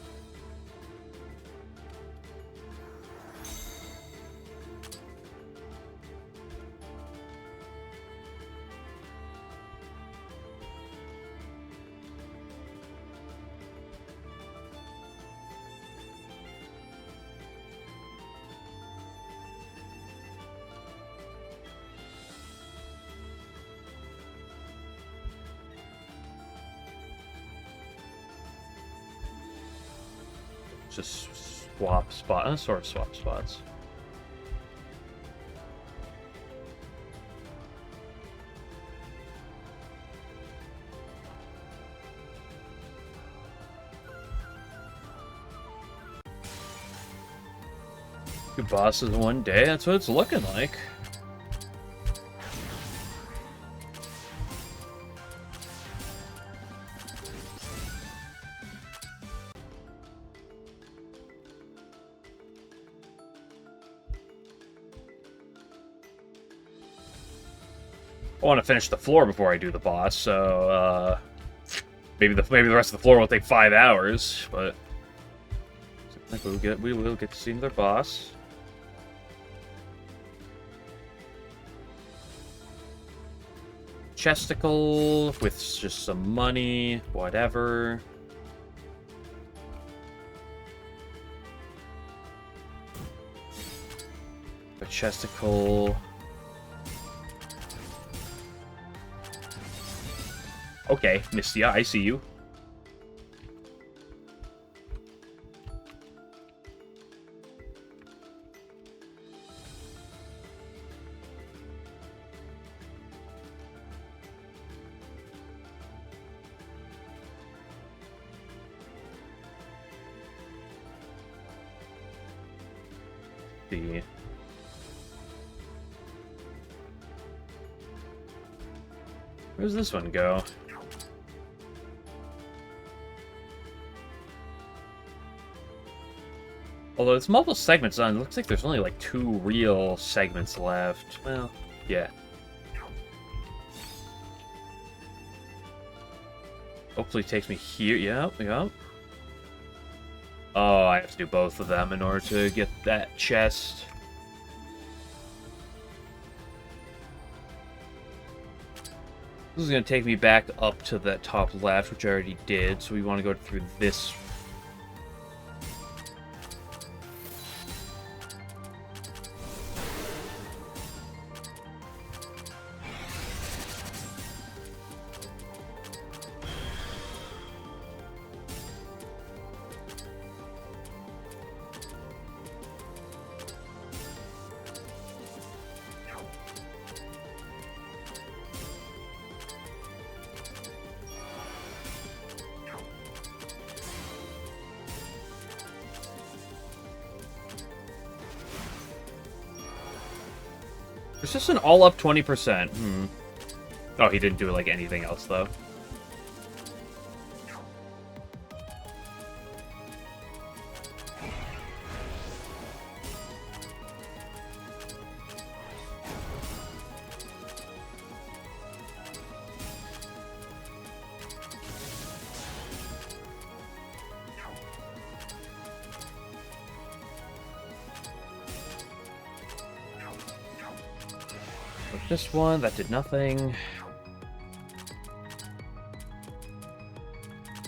A: Just swap spots, sort of swap spots. Two bosses in one day, that's what it's looking like. I want to finish the floor before I do the boss, so maybe the rest of the floor will take 5 hours, but we will get to see another boss. Chesticle with just some money, whatever. A chesticle. Okay, Mistia, I see you. see. Where's this one go? Although it's multiple segments on, it looks like there's only like 2 real segments left. Well, yeah. Hopefully it takes me here. Yep, yep. Oh, I have to do both of them in order to get that chest. This is going to take me back up to that top left, which I already did, so we want to go through this. It's just an all-up 20%. Oh, he didn't do like anything else, though. This one, that did nothing.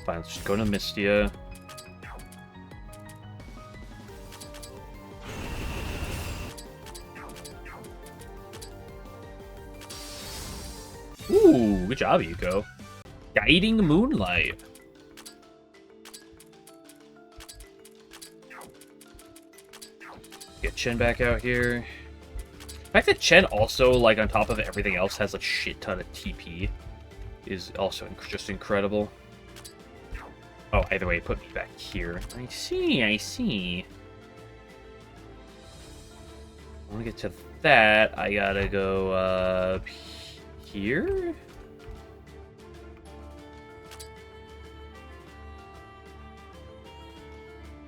A: Fine, let's just go to Mystia. Ooh, good job, Yuko. Guiding Moonlight. Get Chen back out here. The fact that Chen also, like, on top of everything else, has a shit ton of TP is also just incredible. Oh, either way, put me back here. I see, I see. I want to get to that. I gotta go, up here?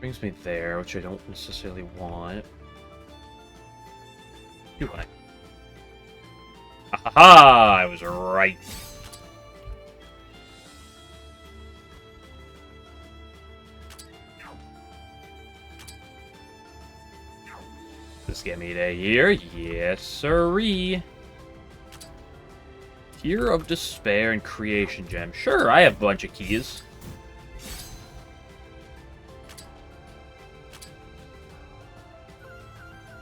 A: Brings me there, which I don't necessarily want. Do I? Aha! I was right. Just get me to here. Yes, sirree. Tear of Despair and Creation Gem. Sure, I have a bunch of keys.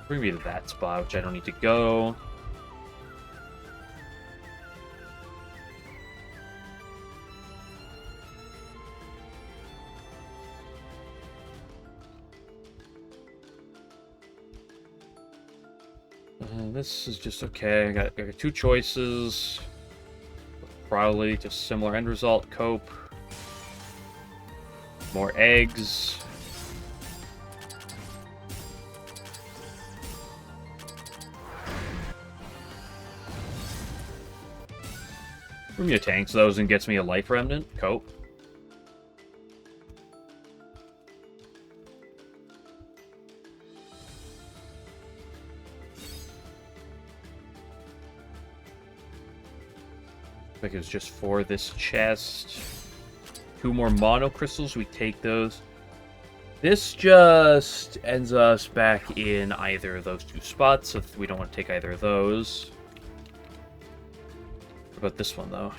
A: Bring me to that spot, which I don't need to go. This is just okay. I got 2 choices. Probably to similar end result. Cope. More eggs. Rumia tanks those and gets me a life remnant. Cope. I think it was just for this chest. 2 more mono crystals. We take those. This just ends us back in either of those 2 spots if we don't want to take either of those. What about this one, though?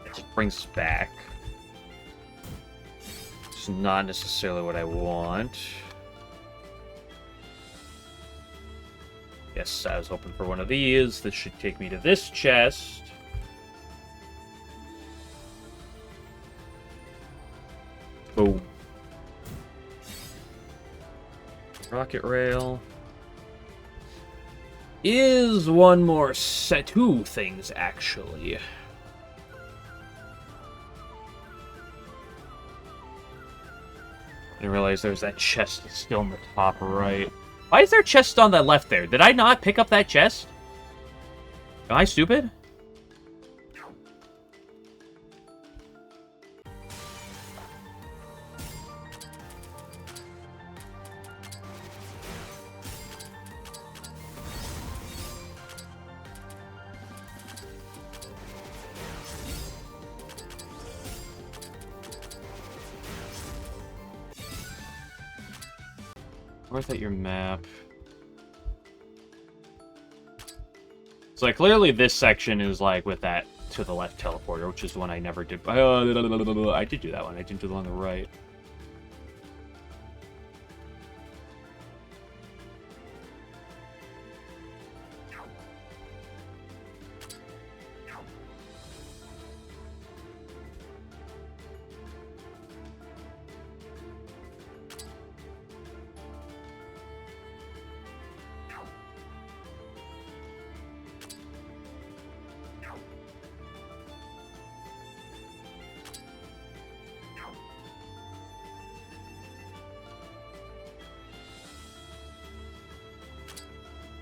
A: It brings us back. It's not necessarily what I want. Yes, I was hoping for one of these. This should take me to this chest. Boom. Rocket rail. Is one more set. 2 things, actually. realize there's that chest still in the top right. Why is there a chest on the left there? Did I not pick up that chest? Am I stupid? Where's that your map? So like clearly this section is like with that to the left teleporter, which is the one I never did. I did do that one. I didn't do the one on the right.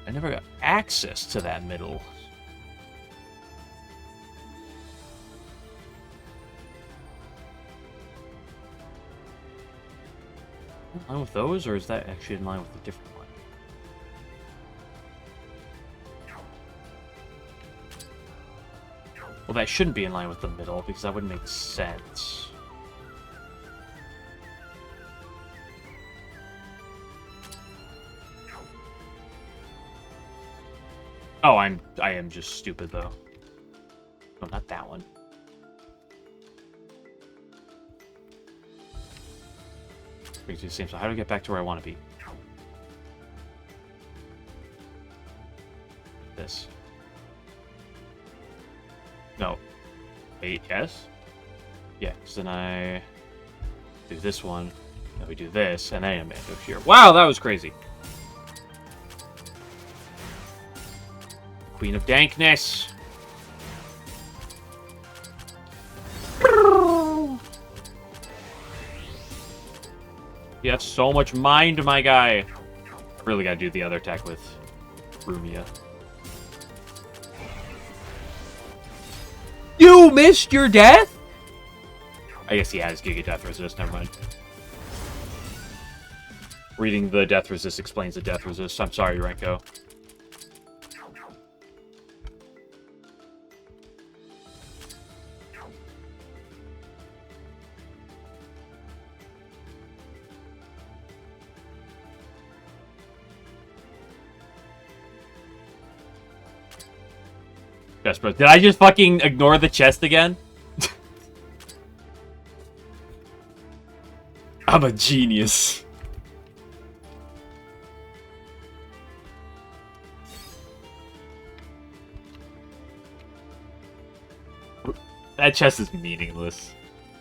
A: I never got access to that middle. In line with those, or is that actually in line with a different one? Well, that shouldn't be in line with the middle, because that wouldn't make sense. Oh, I am just stupid, though. No, not that one. Brings me the same. So how do I get back to where I want to be? This. No. Wait, yes? Yeah, because then I do this one, then we do this, and then I'm end up here. Wow, that was crazy. Queen of Dankness. You have so much mind, my guy. Really gotta do the other attack with Rumia. You missed your death? I guess he has Giga Death Resist, never mind. Reading the Death Resist explains the Death Resist. I'm sorry, Renko. Chest bro. Did I just fucking ignore the chest again? I'm a genius. That chest is meaningless.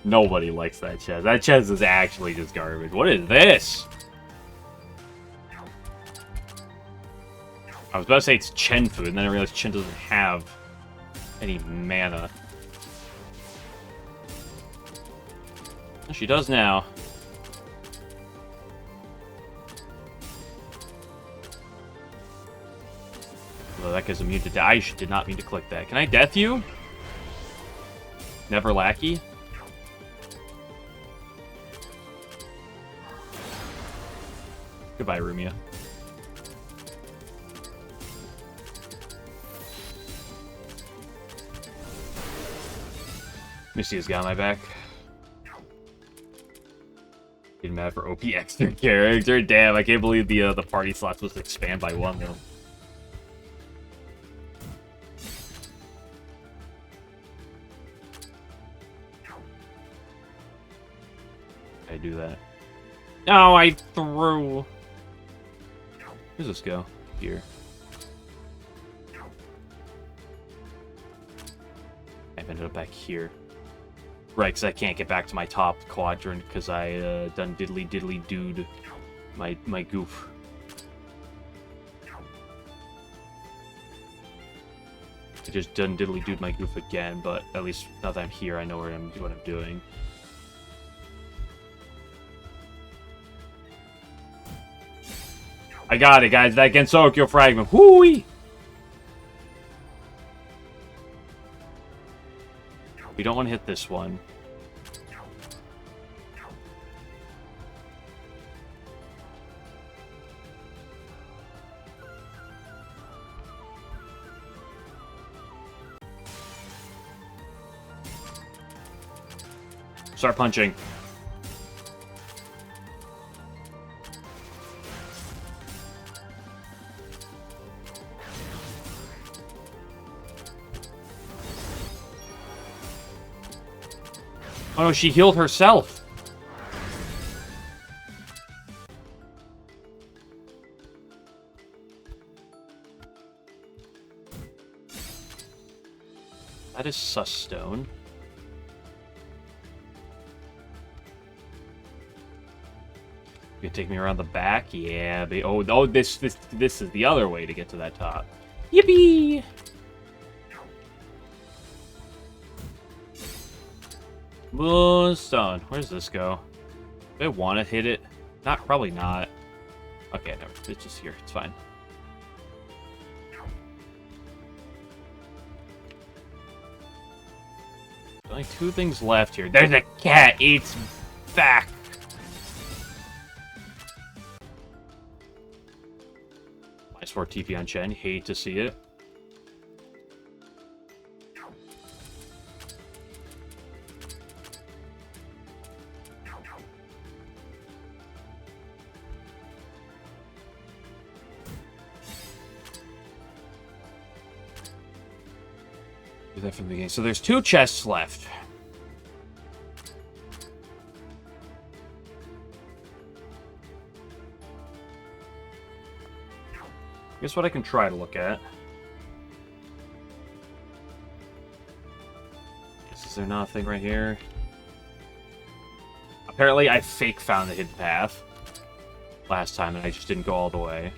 A: Nobody likes that chest. That chest is actually just garbage. What is this? I was about to say it's Chen food, and then I realized Chen doesn't have any mana. She does now. Well, that guy's immune to death. I did not mean to click that. Can I death you? Never lackey? Goodbye, Rumia. Misty's got my back. Getting mad for OP extra character. Damn, I can't believe the party slots was expand by one though. I do that. No, I threw. Where's this go? Here. I've ended up back here. Right, because I can't get back to my top quadrant because I done diddly dude my goof. I just done diddly dude my goof again, but at least now that I'm here, I know what I'm doing. I got it, guys. That Gensokyo fragment. Whoo-wee! We don't want to hit this one. Start punching. Oh no, she healed herself. That is sus stone. You gonna take me around the back? Yeah. This is the other way to get to that top. Yippee! Moonstone. Where does this go? Do I want to hit it? Probably not. Okay, no, it's just here. It's fine. There's only 2 things left here. There's a cat. It's back. Nice for TP on Chen. Hate to see it. Do that from the beginning. So there's 2 chests left. Guess what I can try to look at. Is there nothing right here? Apparently I fake found the hidden path last time and I just didn't go all the way.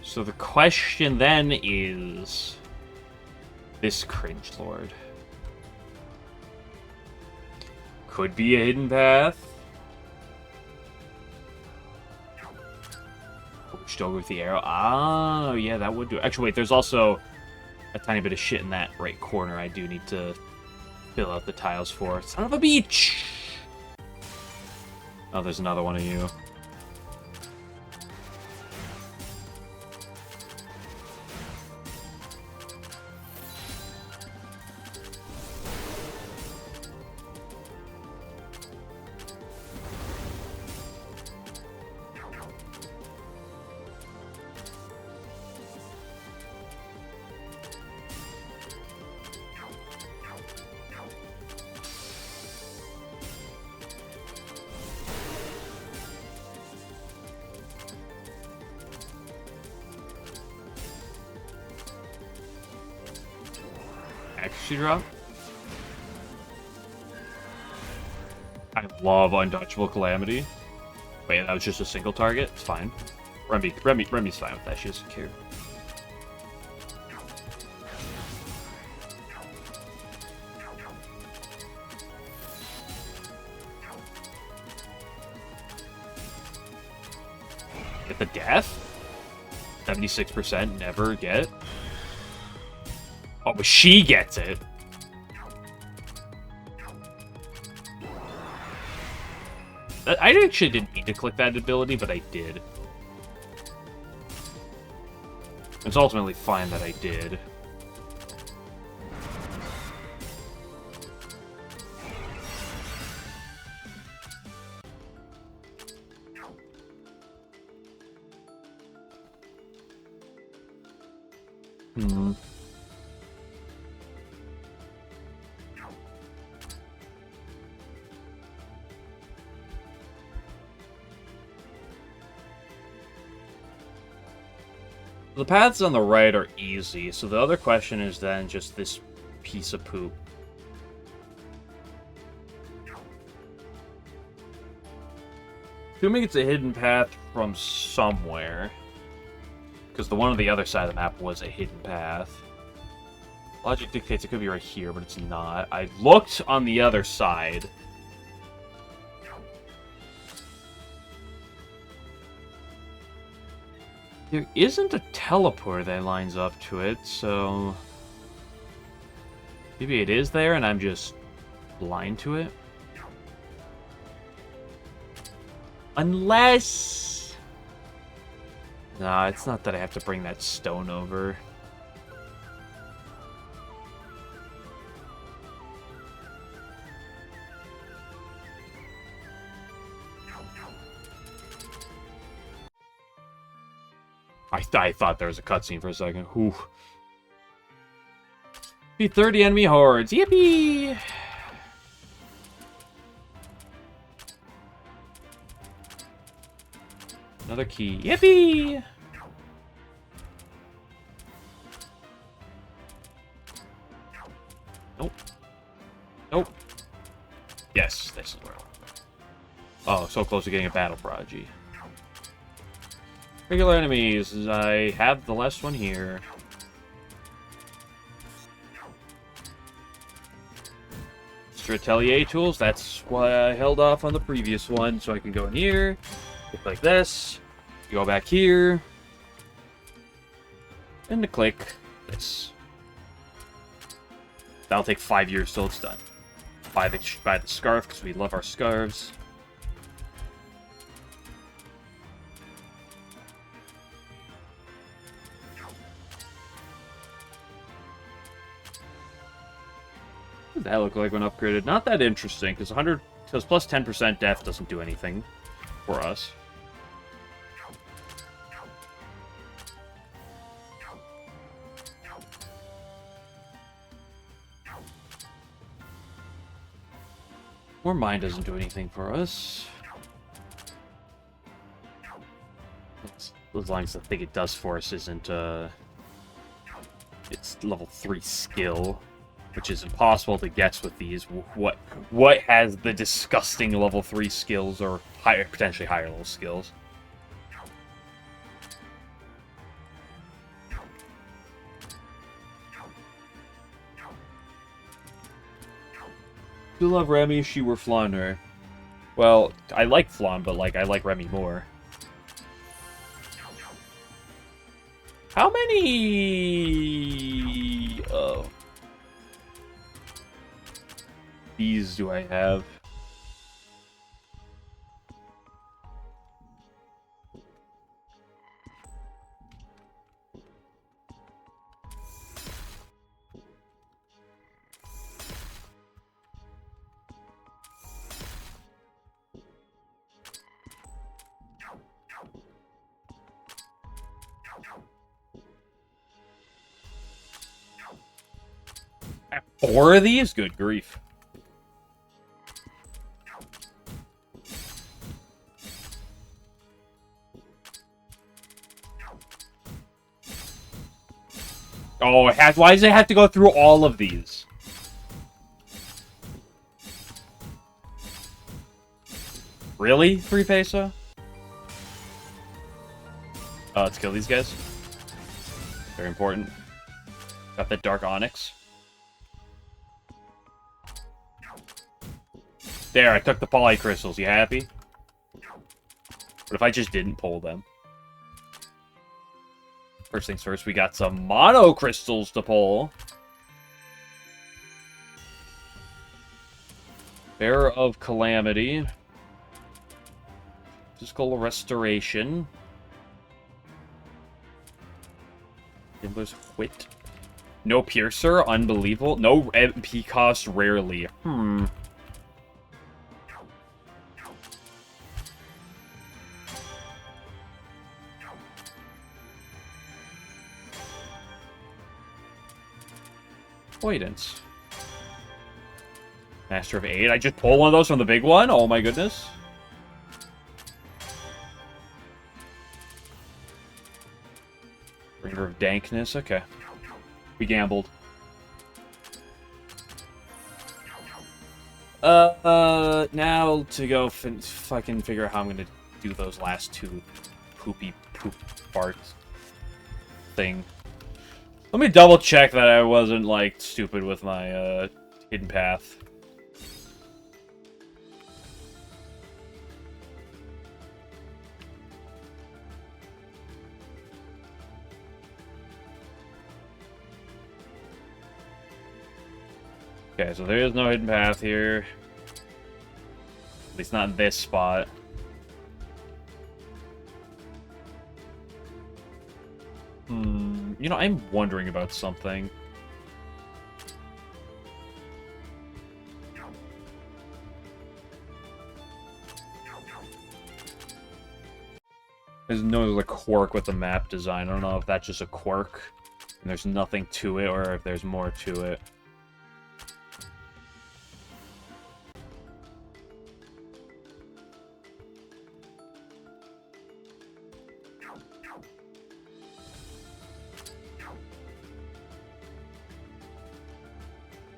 A: So the question then is this cringe lord. Could be a hidden path. Pushed over with the arrow. Oh, yeah, that would do it. Actually, wait, there's also a tiny bit of shit in that right corner I do need to fill out the tiles for. Son of a beach! Oh, there's another one of you. Accuracy drop. I love Undodgeable Calamity. Wait, that was just a single target? It's fine. Remy's fine with that. She doesn't care. Get the death? 76% never get. Oh, but she gets it. I actually didn't need to click that ability, but I did. It's ultimately fine that I did. The paths on the right are easy, so the other question is then just this piece of poop. Assuming it's a hidden path from somewhere. Because the one on the other side of the map was a hidden path. Logic dictates it could be right here, but it's not. I looked on the other side. There isn't a teleporter that lines up to it, so... maybe it is there and I'm just blind to it? Unless... nah, it's not that I have to bring that stone over. I thought there was a cutscene for a second. Whew. Be 30 enemy hordes. Yippee! Another key. Yippee! Nope. Nope. Yes, this is where I want to go. Oh, so close to getting a battle prodigy. Regular enemies. I have the last one here. Extra atelier tools. That's why I held off on the previous one, so I can go in here, look like this, go back here, and to click this. That'll take 5 years till it's done. Buy the scarf because we love our scarves. What does that look like when upgraded? Not that interesting, because 100 plus 10% def doesn't do anything for us. More mine doesn't do anything for us. As long as the thing it does for us isn't it's level 3 skill, which is impossible to guess with these. What has the disgusting level 3 skills or higher, potentially higher level skills? You love Remy, she were Flan her. Well, I like Flan, but like I like Remy more. How many these do I have? Four of these? Good grief. Oh, it has. Why does it have to go through all of these? Really? 3 peso? Oh, let's kill these guys. Very important. Got that dark onyx. There, I took the poly crystals. You happy? What if I just didn't pull them? First things first, we got some mono crystals to pull. Bearer of Calamity. Physical Restoration. Gambler's Wit. No Piercer, unbelievable. No MP cost, rarely. Avoidance. Master of 8. I just pulled one of those from the big one? Oh my goodness. Bringer of Dankness. Okay. We gambled. Now to go fucking figure out how I'm gonna do those last 2 poopy poop fart thing. Let me double check that I wasn't, like, stupid with my, hidden path. Okay, so there is no hidden path here. At least not in this spot. You know, I'm wondering about something. There's a quirk with the map design. I don't know if that's just a quirk and there's nothing to it, or if there's more to it.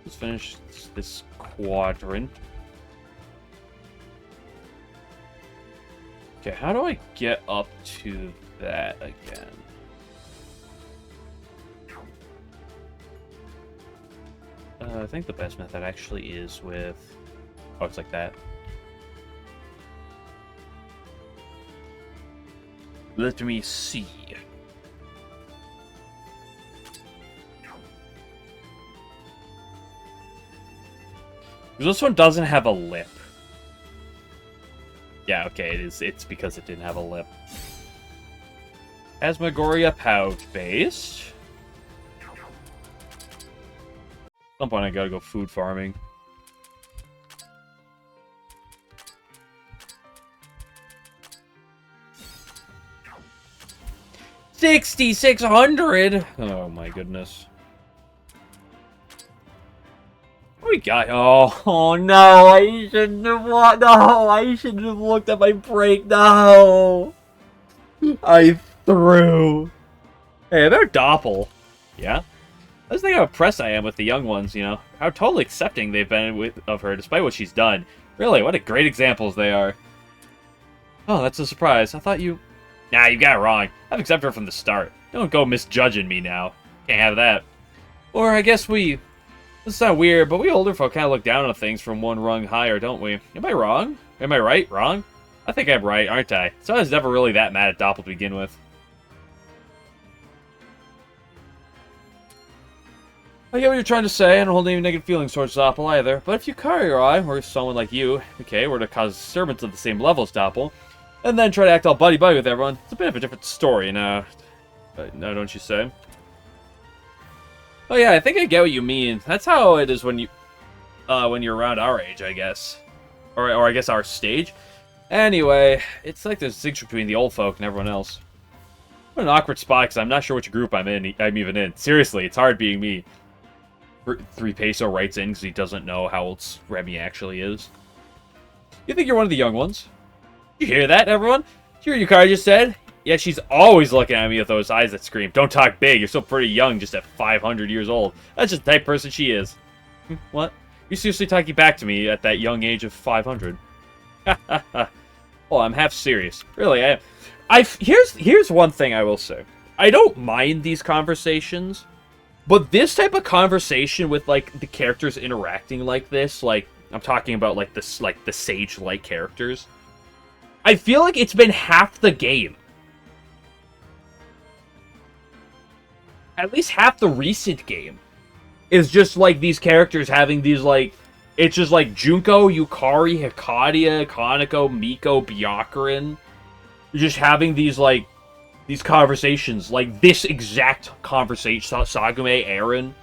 A: Let's finish this quadrant. Okay, how do I get up to that again? I think the best method actually is with... Oh, it's like that. Let me see. This one doesn't have a lip. Yeah, okay, it's because it didn't have a lip. Asmagoria pouch-based. At some point I gotta go food farming. $6,600! Oh my goodness. We got... Oh no, I shouldn't have... No, I shouldn't have looked at my break. No! I threw. Hey, they're Doppel. Yeah? I just think how impressed I am with the young ones, you know? How totally accepting they've been of her, despite what she's done. Really, what a great examples they are. Oh, that's a surprise. I thought you... Nah, you got it wrong. I've accepted her from the start. Don't go misjudging me now. Can't have that. Or I guess we... This is not weird, but we older folk kind of look down on things from one rung higher, don't we? Am I wrong? Am I right? Wrong? I think I'm right, aren't I? So I was never really that mad at Doppel to begin with. I get what you're trying to say. I don't hold any negative feelings towards Doppel either. But if you Kari or someone like you, okay, were to cause disturbance at the same level as Doppel, and then try to act all buddy-buddy with everyone, it's a bit of a different story now. No, don't you say? Oh yeah, I think I get what you mean. That's how it is when you're around our age, I guess. Or I guess our stage. Anyway, it's like there's a distinction between the old folk and everyone else. What an awkward spot, because I'm not sure which group I'm even in. Seriously, it's hard being me. 3 Peso writes in because he doesn't know how old Remy actually is. You think you're one of the young ones? You hear that, everyone? Did you hear what Yukari just said? Yeah, she's always looking at me with those eyes that scream, "Don't talk big, you're still pretty young just at 500 years old." That's just the type of person she is. What? You're seriously talking back to me at that young age of 500? Well, I'm half serious. Really, here's one thing I will say. I don't mind these conversations, but this type of conversation with, like, the characters interacting like this, like, I'm talking about, like, the sage-like characters, I feel like it's been half the game. At least half the recent game is just, like, these characters having these, like... It's just, like, Junko, Yukari, Hikadia, Kaneko, Miko, Byakuren. Just having these, like... These conversations. Like, this exact conversation. Sagume, Eren.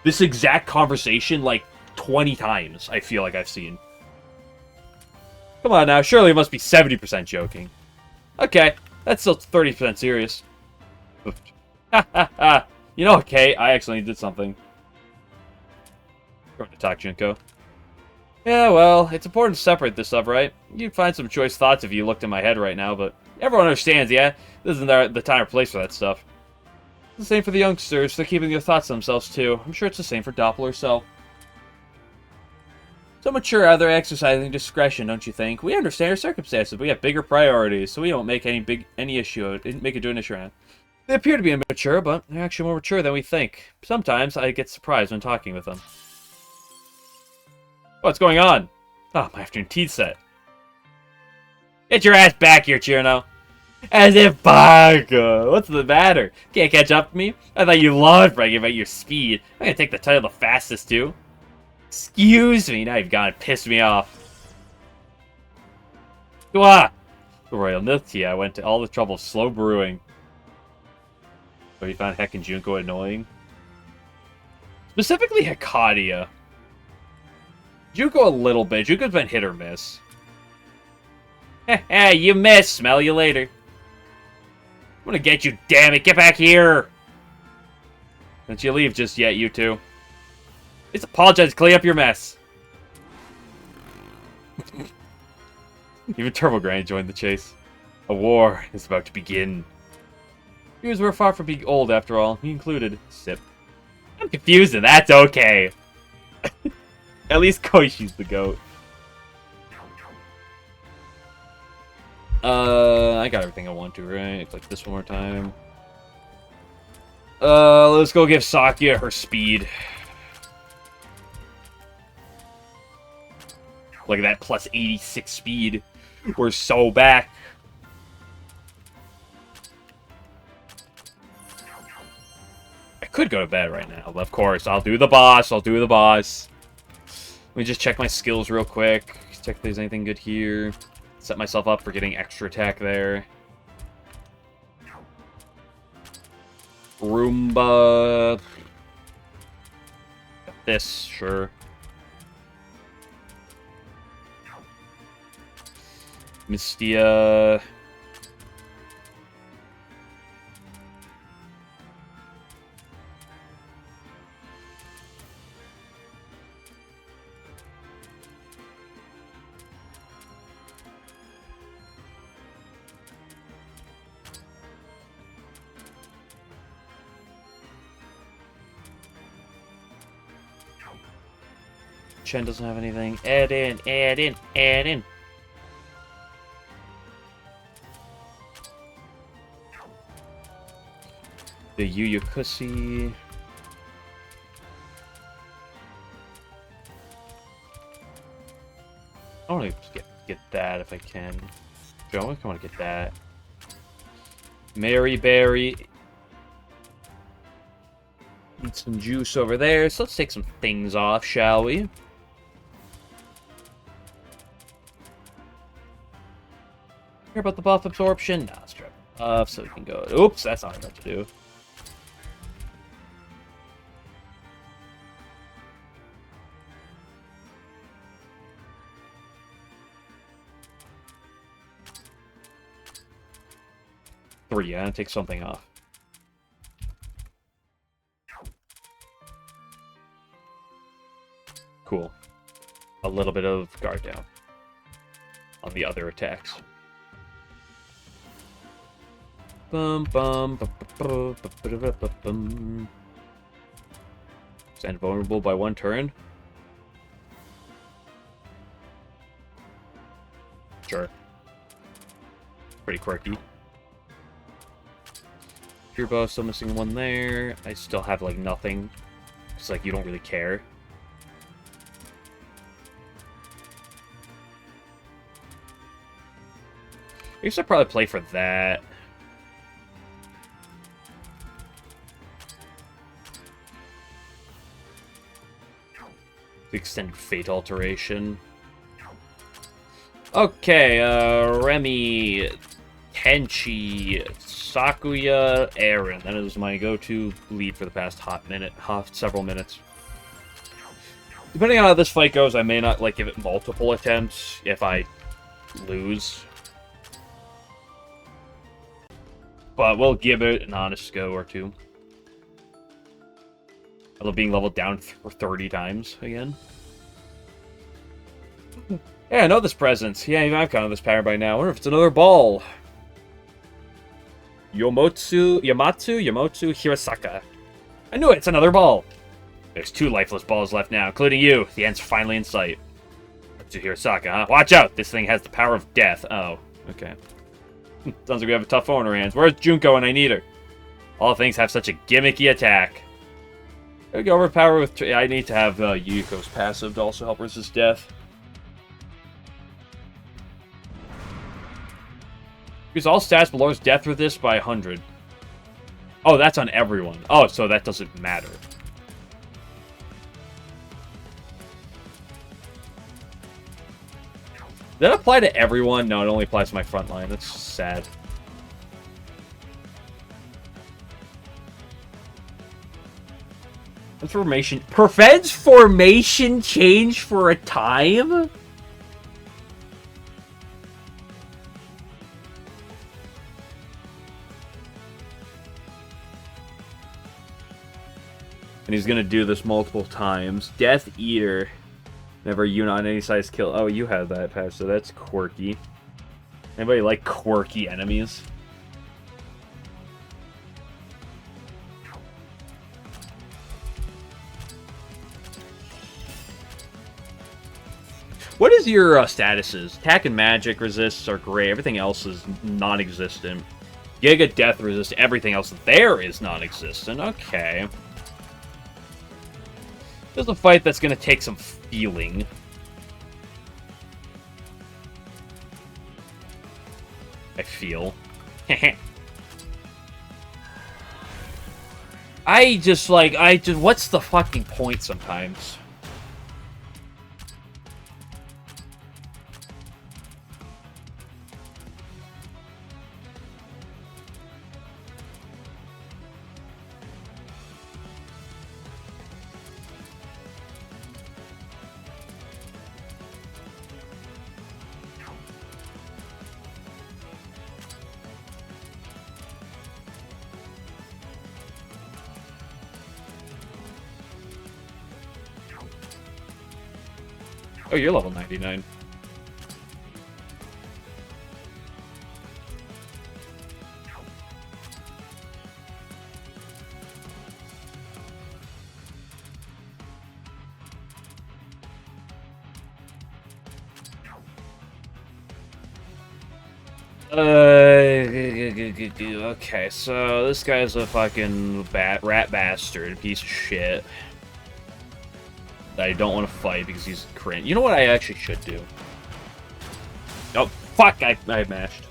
A: This exact conversation, like, 20 times, I feel like I've seen. Come on now, surely it must be 70% joking. Okay, that's still 30% serious. Ha ha ha. You know, okay, I accidentally did something. Going to talk, Junko. Yeah, well, it's important to separate this stuff, right? You'd find some choice thoughts if you looked in my head right now, but everyone understands, yeah? This isn't the time or place for that stuff. It's the same for the youngsters. They're keeping their thoughts to themselves, too. I'm sure it's the same for Doppel herself. So mature how they're exercising discretion, don't you think? We understand our circumstances, but we have bigger priorities, so we don't make make it to an issue. They appear to be immature, but they're actually more mature than we think. Sometimes I get surprised when talking with them. What's going on? Oh, my afternoon tea set. Get your ass back here, Chirno. As if Baka! What's the matter? Can't catch up to me? I thought you loved bragging about your speed. I'm gonna take the title the fastest, too. Excuse me, now you've gone and pissed me off. Touhou! The royal milk tea I went to all the trouble of slow brewing. But you found Heck and Junko annoying? Specifically Hecadia. Junko a little bit. Junko's been hit or miss. Hey, you missed. Smell you later. I'm gonna get you, damn it. Get back here. Don't you leave just yet, you two. Just apologize. Clean up your mess. Even Turbo Granny joined the chase. A war is about to begin. Viewers were far from being old, after all. Me included. Sip. I'm confused, and that's okay. At least Koishi's the goat. I got everything I want to, right? Click this one more time. Let's go give Sakia her speed. Look at that, plus 86 speed. We're so back. I could go to bed right now, but of course, I'll do the boss. Let me just check my skills real quick. Check if there's anything good here. Set myself up for getting extra attack there. Roomba. Got this, sure. Mystia. Chen doesn't have anything. Add in. The Yuyukusi. I want to get that if I can. Joe, I want to get that. Mary Berry. Need some juice over there, so let's take some things off, shall we? Hear about the buff absorption? Nah, let's try buff so we can go. Oops, that's not enough to do. Three, yeah, take something off. Cool. A little bit of guard down on the other attacks. Bum bum bum. Stand vulnerable by one turn. Sure. Pretty quirky. Pure bow, still missing one there. I still have like nothing. It's like you don't really care. I guess I'd probably play for that. The extended fate alteration. Okay, Remy, Tenchi, Sakuya, Aaron. That is my go-to lead for the past several minutes. Depending on how this fight goes, I may not like give it multiple attempts if I lose. But we'll give it an honest go or two. I love being leveled down 30 times again. Yeah, I know this presence. Yeah, I've counted this pattern by now. I wonder if it's another ball. Yamatsu, Hirasaka. I knew it, it's another ball. There's 2 lifeless balls left now, including you. The end's finally in sight. To Hirasaka, huh? Watch out! This thing has the power of death. Oh, okay. Sounds like we have a tough foe in our hands. Where's Junko when I need her? All things have such a gimmicky attack. I go overpower with... I need to have Yuko's passive to also help resist death. Because all stats lowers death resist by 100. Oh, that's on everyone. Oh, so that doesn't matter. Does that apply to everyone? No, it only applies to my front line. That's sad. Information prevents formation change for a time? And he's gonna do this multiple times. Death Eater. Never unit on any size kill. Oh, you have that patch, so that's quirky. Anybody like quirky enemies? What is your statuses? Attack and magic resists are great. Everything else is non-existent. Giga death resist. Everything else there is non-existent. Okay. This is a fight that's going to take some feeling. I feel. What's the fucking point sometimes? Oh, you're level 99. Okay, so this guy's a fucking rat bastard, piece of shit. That I don't want to fight because he's cringe. You know what I actually should do? Oh, fuck! I mashed.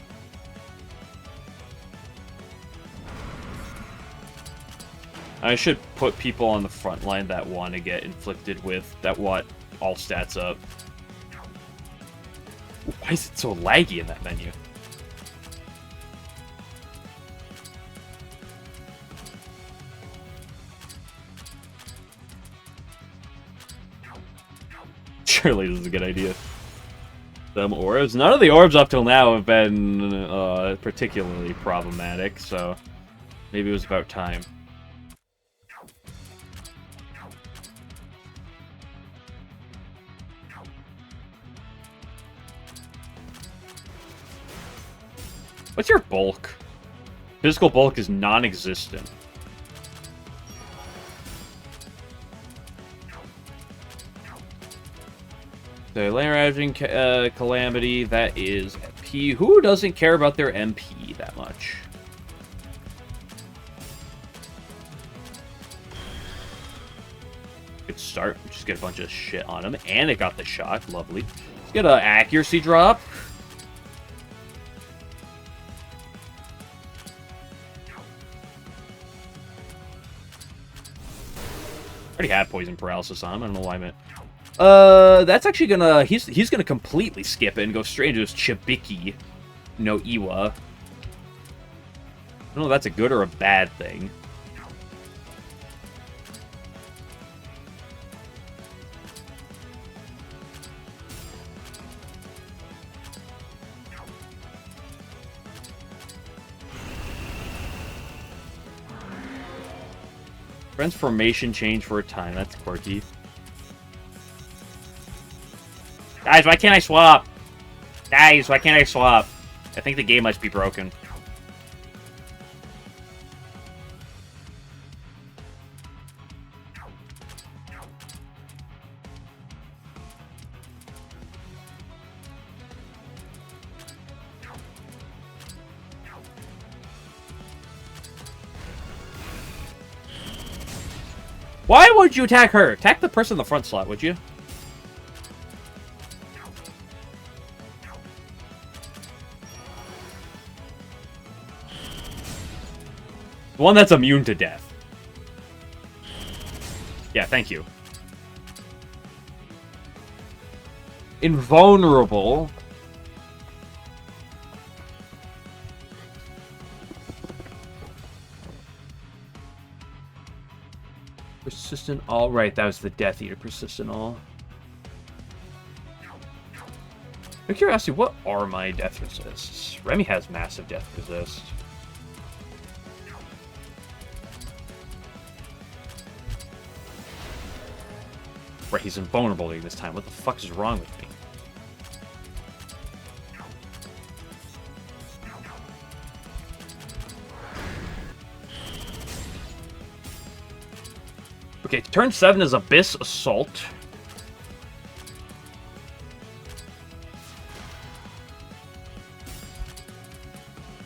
A: I should put people on the front line that want to get inflicted with, that want all stats up. Why is it so laggy in that menu? Surely this is a good idea. Them orbs. None of the orbs up till now have been particularly problematic, so maybe it was about time. What's your bulk? Physical bulk is non-existent. The Layer Ravaging Calamity, that is MP. Who doesn't care about their MP that much? Good start. Just get a bunch of shit on him. And it got the shock. Lovely. Let's get an accuracy drop. Already had poison paralysis on him. I don't know why I meant. That's actually gonna... He's gonna completely skip it and go straight into his Chibiki no Iwa. I don't know if that's a good or a bad thing. Friend's formation change for a time. That's quirky. Guys, why can't I swap? Guys, why can't I swap? I think the game must be broken. Why would you attack her? Attack the person in the front slot, would you? The one that's immune to death. Yeah, thank you. Invulnerable. Persistent all. Right, that was the Death Eater persistent all. Out of curiosity, what are my death resists? Remy has massive death resist. Right, he's invulnerable during this time. What the fuck is wrong with me? Okay, turn 7 is Abyss Assault.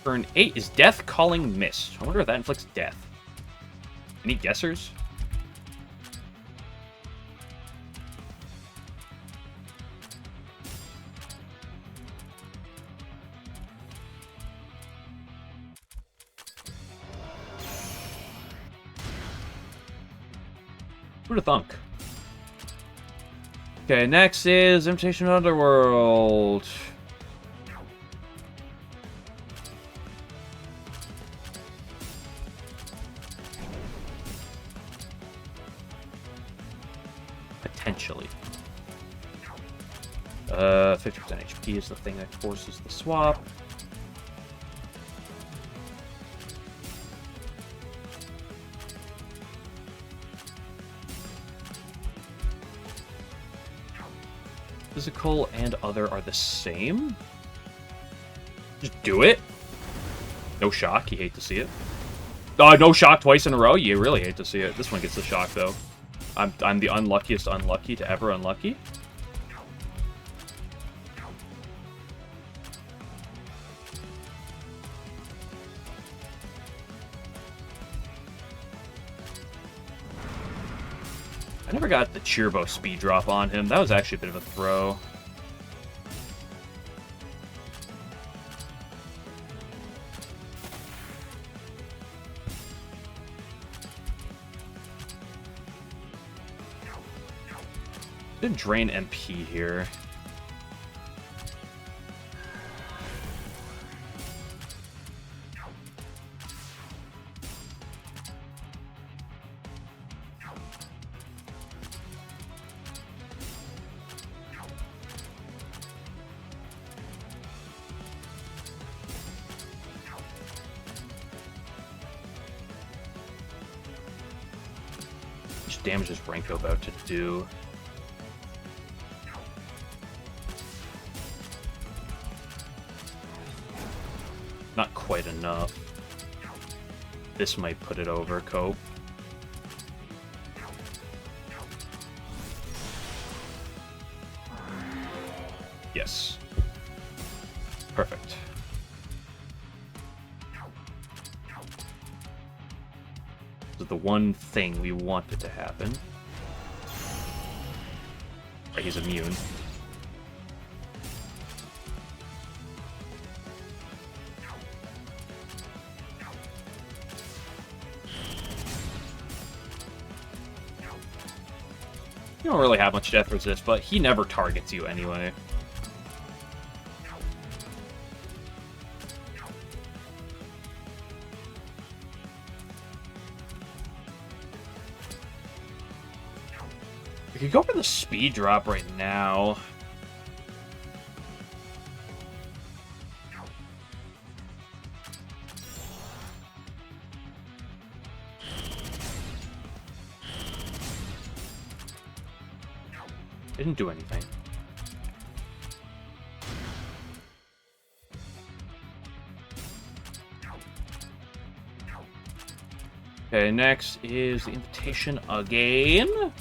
A: Turn 8 is Death Calling Mist. I wonder if that inflicts death. Any guessers? Who'd have thunk? Okay, next is Invitation Underworld. Potentially. 50% HP is the thing that forces the swap. Physical and other are the same? Just do it? No shock, you hate to see it. No shock twice in a row? You really hate to see it. This one gets the shock, though. I'm the unluckiest unlucky to ever unlucky. I never got the Cheerbo speed drop on him. That was actually a bit of a throw. Didn't drain MP here. Damage is Renko about to do? Not quite enough. This might put it over, Cope. Yes. Perfect. The one thing we wanted to happen. Right, he's immune. You don't really have much death resist, but he never targets you anyway. We could go for the speed drop right now. Didn't do anything. Okay, next is the invitation again.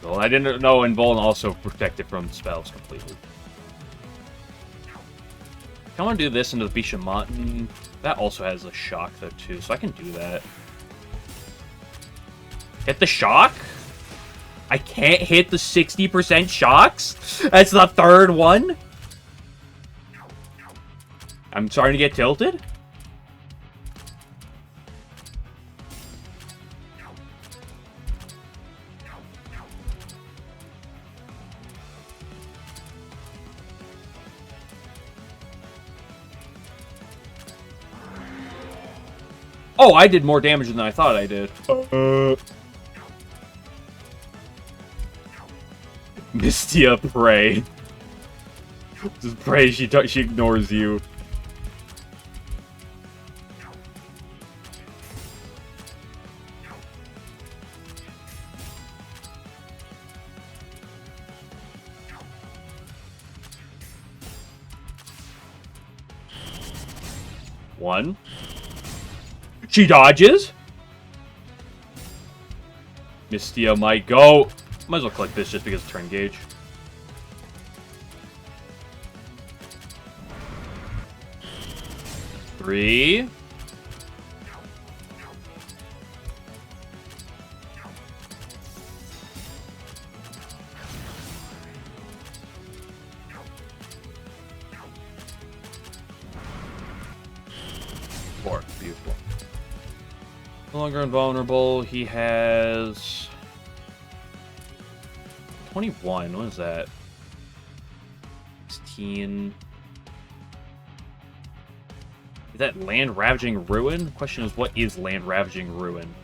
A: Invuln. I didn't know Invuln also protected from spells completely. I want to do this into the Bishamon. That also has a shock, though, too, so I can do that. Hit the shock? I can't hit the 60% shocks? That's the third one? I'm starting to get tilted? Oh, I did more damage than I thought I did. Mystia, pray. Just pray she ignores you. One. She dodges. Mystia might go. Might as well click this just because of turn gauge. Three. Four. Beautiful. No longer invulnerable. He has 21. What is that? 16. Is that Land Ravaging Ruin? The question is, what is Land Ravaging Ruin?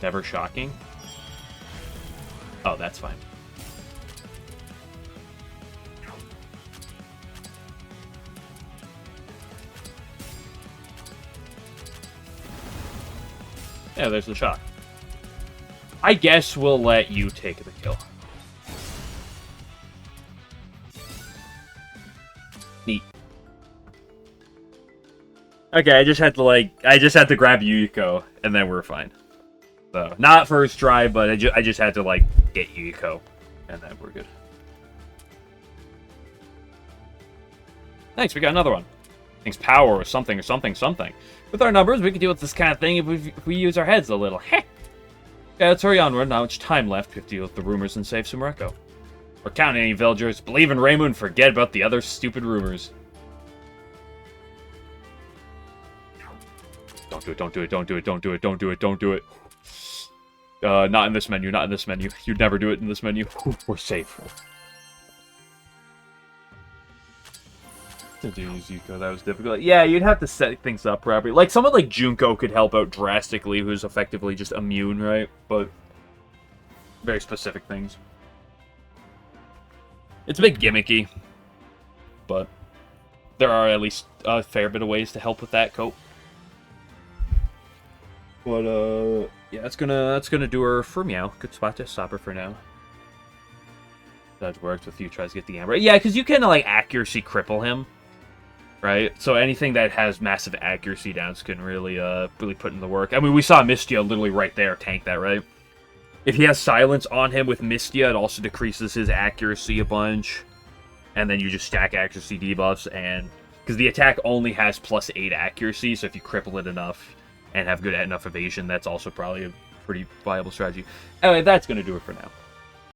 A: Never shocking? Oh, that's fine. Yeah, there's the shock. I guess we'll let you take the kill. Neat. Okay, I just had to grab Yuyiko, and then we're fine. So, not first try, but I just had to, like, get Yuyiko, and then we're good. Thanks, we got another one. Thanks, power or something or something something. With our numbers, we can deal with this kind of thing if we use our heads a little. Heh! Yeah, let's hurry onward. Not much time left. We have to deal with the rumors and save Sumereko. We're counting any villagers. Believe in Raymond and forget about the other stupid rumors. Don't do it, don't do it, don't do it, don't do it, don't do it, don't do it. Not in this menu, not in this menu. You'd never do it in this menu. We're safe. That was difficult. Yeah, you'd have to set things up properly. Like, someone like Junko could help out drastically, who's effectively just immune, right? But very specific things. It's a bit gimmicky, but there are at least a fair bit of ways to help with that cope. But yeah, that's gonna do her for Meow. Good spot to stop her for now. That works with you. Tries to get the Amber. Yeah, because you can like accuracy cripple him. Right, so anything that has massive accuracy downs can really put in the work. I mean, we saw Mystia literally right there tank that, right? If he has silence on him with Mystia, it also decreases his accuracy a bunch. And then you just stack accuracy debuffs, and because the attack only has +8 accuracy, so if you cripple it enough and have good enough evasion, that's also probably a pretty viable strategy. Anyway, that's going to do it for now.